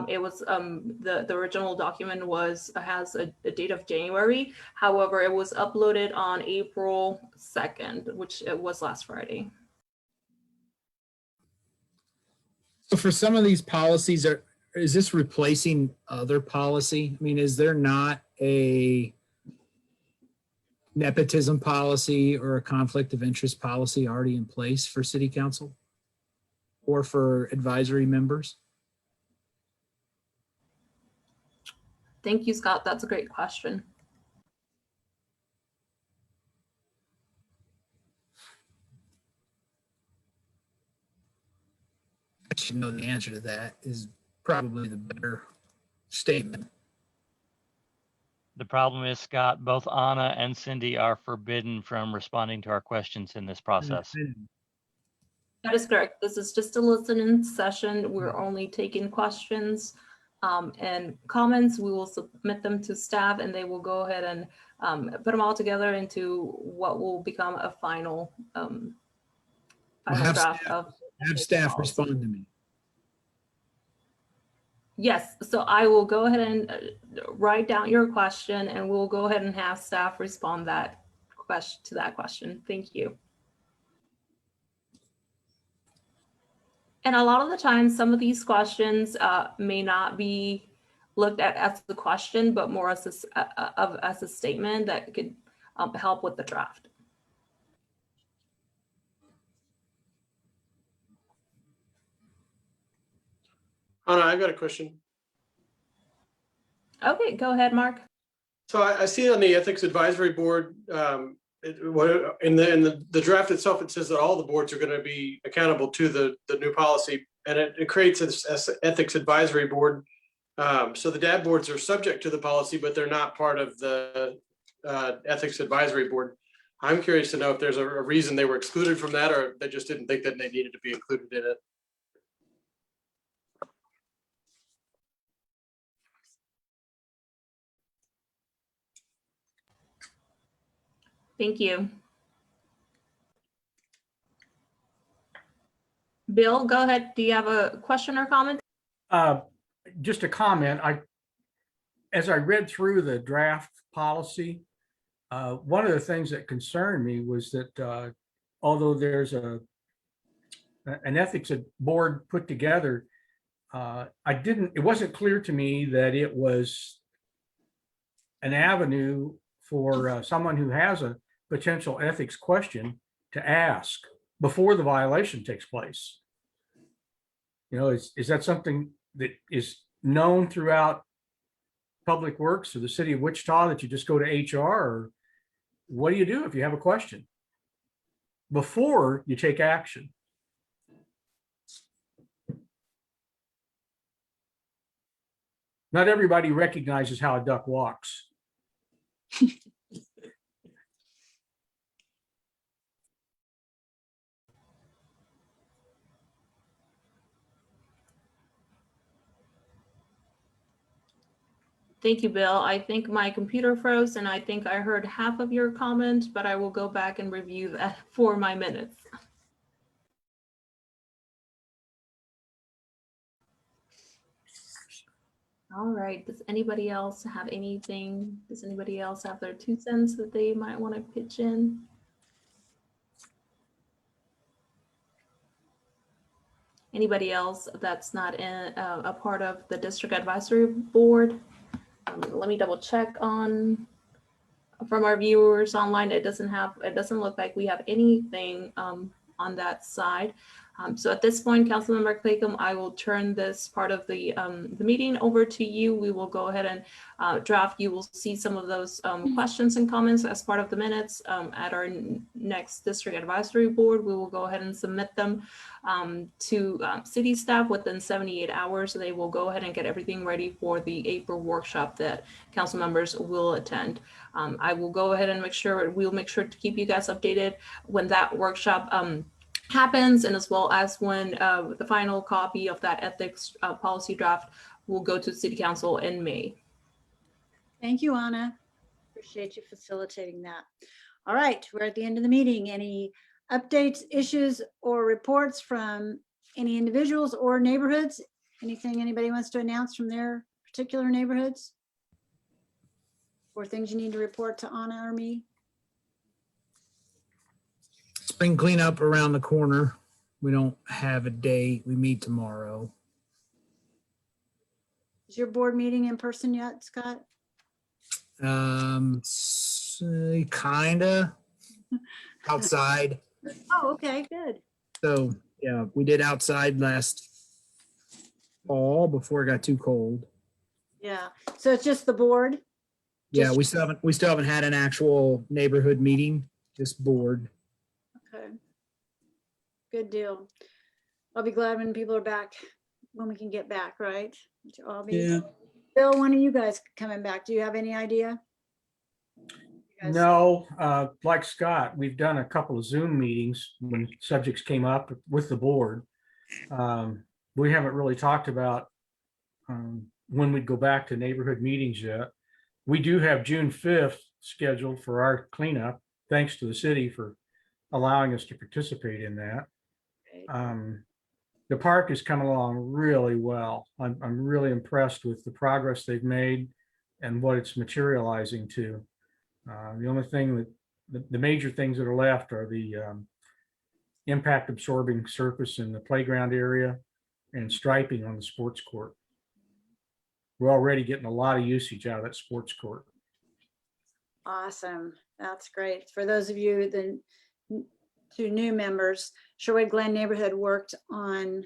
it was the original document has a date of January. However, it was uploaded on April 2nd, which it was last Friday. So for some of these policies, is this replacing other policy? I mean, is there not a nepotism policy or a conflict of interest policy already in place for city council or for advisory members? Thank you, Scott. That's a great question. I should know the answer to that is probably the better statement. The problem is, Scott, both Anna and Cindy are forbidden from responding to our questions in this process. That is correct. This is just a listening session. We're only taking questions and comments. We will submit them to staff and they will go ahead and put them all together into what will become a final, draft of. Have staff respond to me. Yes, so I will go ahead and write down your question and we'll go ahead and have staff respond to that question. Thank you. And a lot of the time, some of these questions may not be looked at as the question, but more as a statement that could help with the draft. Anna, I've got a question. Okay, go ahead, Mark. So I see on the Ethics Advisory Board, in the draft itself, it says that all the boards are going to be accountable to the new policy, and it creates this Ethics Advisory Board. So the DAB boards are subject to the policy, but they're not part of the Ethics Advisory Board. I'm curious to know if there's a reason they were excluded from that, or they just didn't think that they needed to be included in it. Thank you. Bill, go ahead. Do you have a question or comment? Just a comment. As I read through the draft policy, one of the things that concerned me was that although there's an ethics board put together, it wasn't clear to me that it was an avenue for someone who has a potential ethics question to ask before the violation takes place. You know, is that something that is known throughout Public Works or the city of Wichita, that you just go to HR, or what do you do if you have a question? before you take action. Not everybody recognizes how a duck walks. Thank you, Bill. I think my computer froze and I think I heard half of your comment, but I will go back and review that for my minutes. All right, does anybody else have anything? Does anybody else have their 2 cents that they might want to pitch in? Anybody else that's not in a part of the district advisory board? Let me double check on from our viewers online. It doesn't look like we have anything on that side. So at this point, Councilmember Claycomb, I will turn this part of the meeting over to you. We will go ahead and draft. You will see some of those questions and comments as part of the minutes at our next district advisory board. We will go ahead and submit them to city staff within 78 hours. They will go ahead and get everything ready for the April workshop that council members will attend. I will go ahead and we'll make sure to keep you guys updated when that workshop happens, and as well as when the final copy of that ethics policy draft will go to city council in May. Thank you, Anna. Appreciate you facilitating that. All right, we're at the end of the meeting. Any updates, issues, or reports from any individuals or neighborhoods? Anything anybody wants to announce from their particular neighborhoods? Or things you need to report to Anna or me? Spring cleanup around the corner. We don't have a date. We meet tomorrow. Is your board meeting in person yet, Scott? Kinda outside. Oh, okay, good. So yeah, we did outside last fall before it got too cold. Yeah, so it's just the board? Yeah, we still haven't had an actual neighborhood meeting, just board. Okay. Good deal. I'll be glad when people are back, when we can get back, right? Yeah. Bill, when are you guys coming back? Do you have any idea? No, like Scott, we've done a couple of Zoom meetings when subjects came up with the board. We haven't really talked about when we'd go back to neighborhood meetings yet. We do have June 5th scheduled for our cleanup, thanks to the city for allowing us to participate in that. The park is coming along really well. I'm really impressed with the progress they've made and what it's materializing to. The only thing the major things that are left are the impact absorbing surface in the playground area and striping on the sports court. We're already getting a lot of usage out of that sports court. Awesome. That's great. For those of you, the 2 new members, Sherwood Glen neighborhood worked on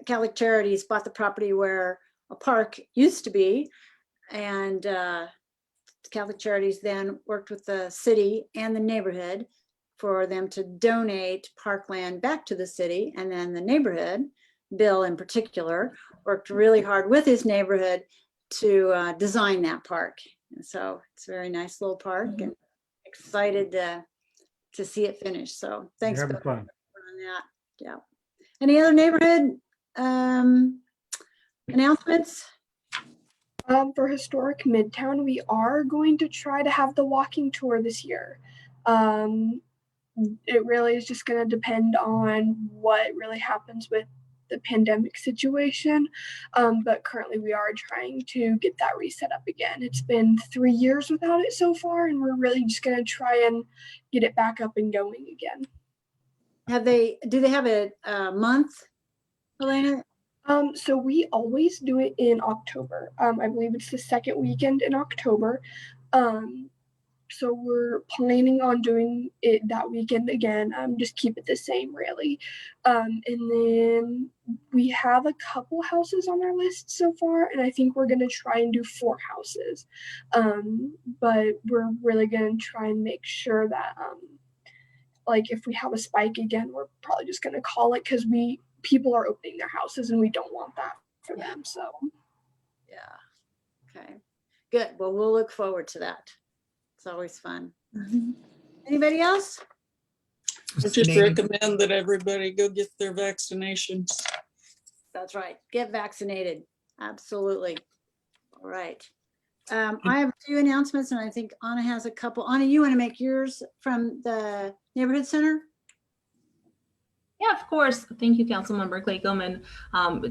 Catholic Charities bought the property where a park used to be, and Catholic Charities then worked with the city and the neighborhood for them to donate parkland back to the city. And then the neighborhood, Bill in particular, worked really hard with his neighborhood to design that park. And so it's a very nice little park, and excited to see it finished. So thanks Having Bill, fun. on that. Yeah. Any other neighborhood announcements? For Historic Midtown, we are going to try to have the walking tour this year. It really is just going to depend on what really happens with the pandemic situation. But currently we are trying to get that reset up again. It's been 3 years without it so far, and we're really just going to try and get it back up and going again. Do they have a month, Elena? So we always do it in October. I believe it's the second weekend in October. So we're planning on doing it that weekend again. Just keep it the same, really. And then we have a couple houses on our list so far, and I think we're going to try and do 4 houses. But we're really going to try and make sure that like if we have a spike again, we're probably just going to call it because people are opening their houses and we don't want that for them. So Yeah. Okay. Good. Well, we'll look forward to that. It's always fun. Anybody else? I just recommend that everybody go get their vaccinations. That's right. Get vaccinated. Absolutely. All right. I have 2 announcements, and I think Anna has a couple. Anna, you want to make yours from the neighborhood center? Yeah, of course. Thank you, Councilmember Claycomb. And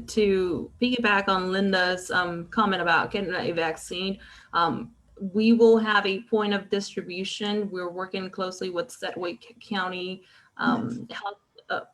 to piggyback on Linda's comment about getting a vaccine, we will have a point of distribution. We're working closely with Sedgwick County Health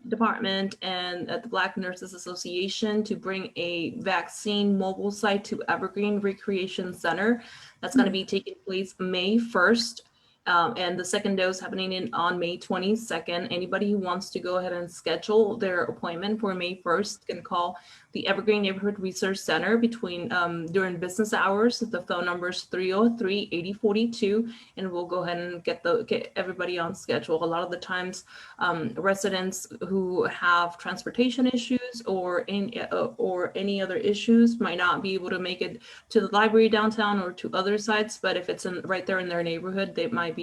Department and at the Black Nurses Association to bring a vaccine mobile site to Evergreen Recreation Center. That's going to be taking place May 1st. And the second dose happening on May 22nd. Anybody who wants to go ahead and schedule their appointment for May 1st can call the Evergreen Neighborhood Research Center during business hours. The phone number is 303-8042, and we'll go ahead and get everybody on schedule. A lot of the times, residents who have transportation issues or any other issues might not be able to make it to the library downtown or to other sites, but if it's right there in their neighborhood, they might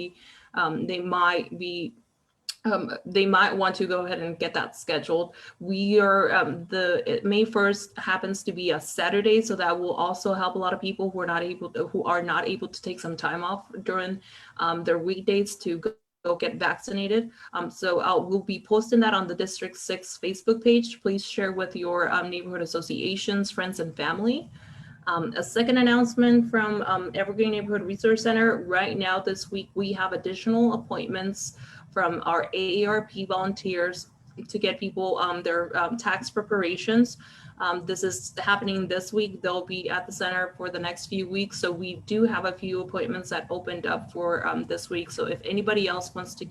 want to go ahead and get that scheduled. We are May 1st happens to be a Saturday, so that will also help a lot of people who are not able to take some time off during their weekdays to go get vaccinated. We'll be posting that on the District 6 Facebook page. Please share with your neighborhood associations, friends, and family. A second announcement from Evergreen Neighborhood Resource Center. Right now this week, we have additional appointments from our AARP volunteers to get people their tax preparations. This is happening this week. They'll be at the center for the next few weeks. So we do have a few appointments that opened up for this week. So if anybody else wants to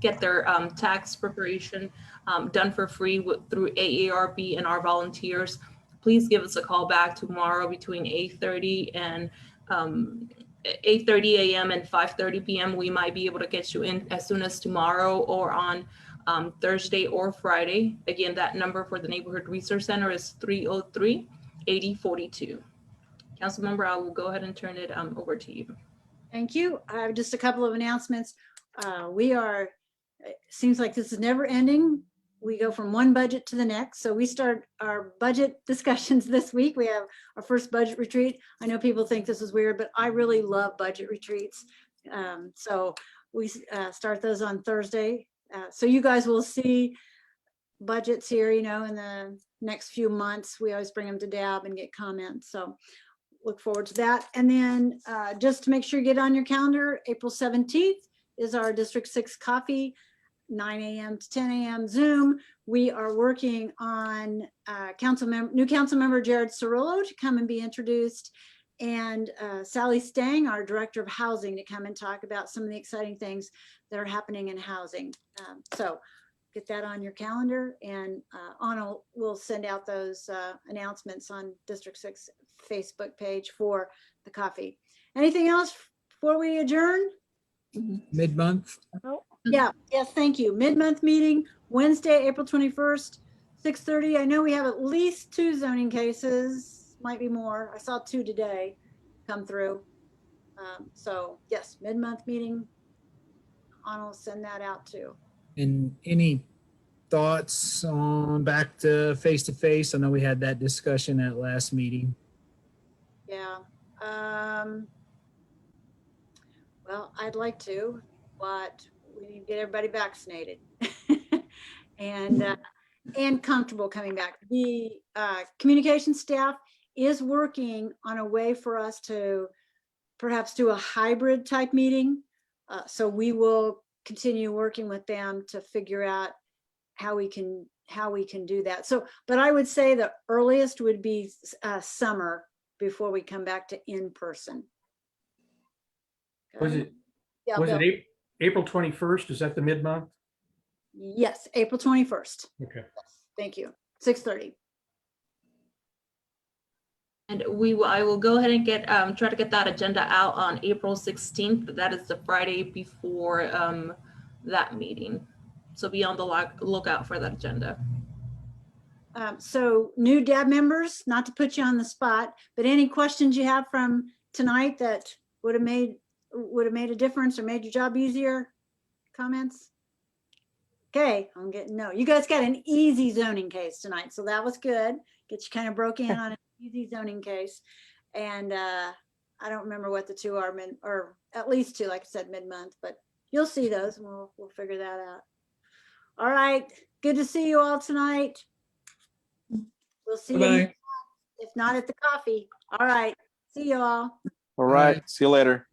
get their tax preparation done for free through AARP and our volunteers, please give us a call back tomorrow between 8:30 and 8:30 a.m. and 5:30 p.m. We might be able to get you in as soon as tomorrow or on Thursday or Friday. Again, that number for the Neighborhood Resource Center is 303-8042. Councilmember, I will go ahead and turn it over to you. Thank you. I have just a couple of announcements. It seems like this is never ending. We go from one budget to the next. So we start our budget discussions this week. We have our first budget retreat. I know people think this is weird, but I really love budget retreats. So we start those on Thursday. So you guys will see budgets here, in the next few months. We always bring them to DAB and get comments. So look forward to that. And then just to make sure you get on your calendar, April 17th is our District 6 coffee. 9 a.m. to 10 a.m. Zoom. We are working on new council member Jared Cirillo to come and be introduced, and Sally Stang, our director of housing, to come and talk about some of the exciting things that are happening in housing. So get that on your calendar, and Anna will send out those announcements on District 6 Facebook page for the coffee. Anything else before we adjourn? Mid-month. Yeah, yes, thank you. Mid-month meeting, Wednesday, April 21st, 6:30. I know we have at least 2 zoning cases, might be more. I saw 2 today come through. So yes, mid-month meeting. Anna will send that out too. And any thoughts on back to face-to-face? I know we had that discussion at last meeting. Yeah. Well, I'd like to, but we need to get everybody vaccinated and comfortable coming back. The communication staff is working on a way for us to perhaps do a hybrid type meeting. So we will continue working with them to figure out how we can do that. So, but I would say the earliest would be summer before we come back to in person. Was it Yeah, was Bill. it April 21st? Is that the mid-month? Yes, April 21st. Okay. Thank you. 6:30. And I will go ahead and try to get that agenda out on April 16th. That is the Friday before that meeting. So be on the lookout for that agenda. So new DAB members, not to put you on the spot, but any questions you have from tonight that would have made a difference or made your job easier? Comments? Okay, I'm getting no. You guys got an easy zoning case tonight, so that was good. Get you kind of broke in on an easy zoning case. And I don't remember what the two are, or at least two, like I said, mid-month, but you'll see those and we'll figure that out. All right, good to see you all tonight. We'll see you, Bye-bye. if not at the coffee. All right, see you all. All right. See you later.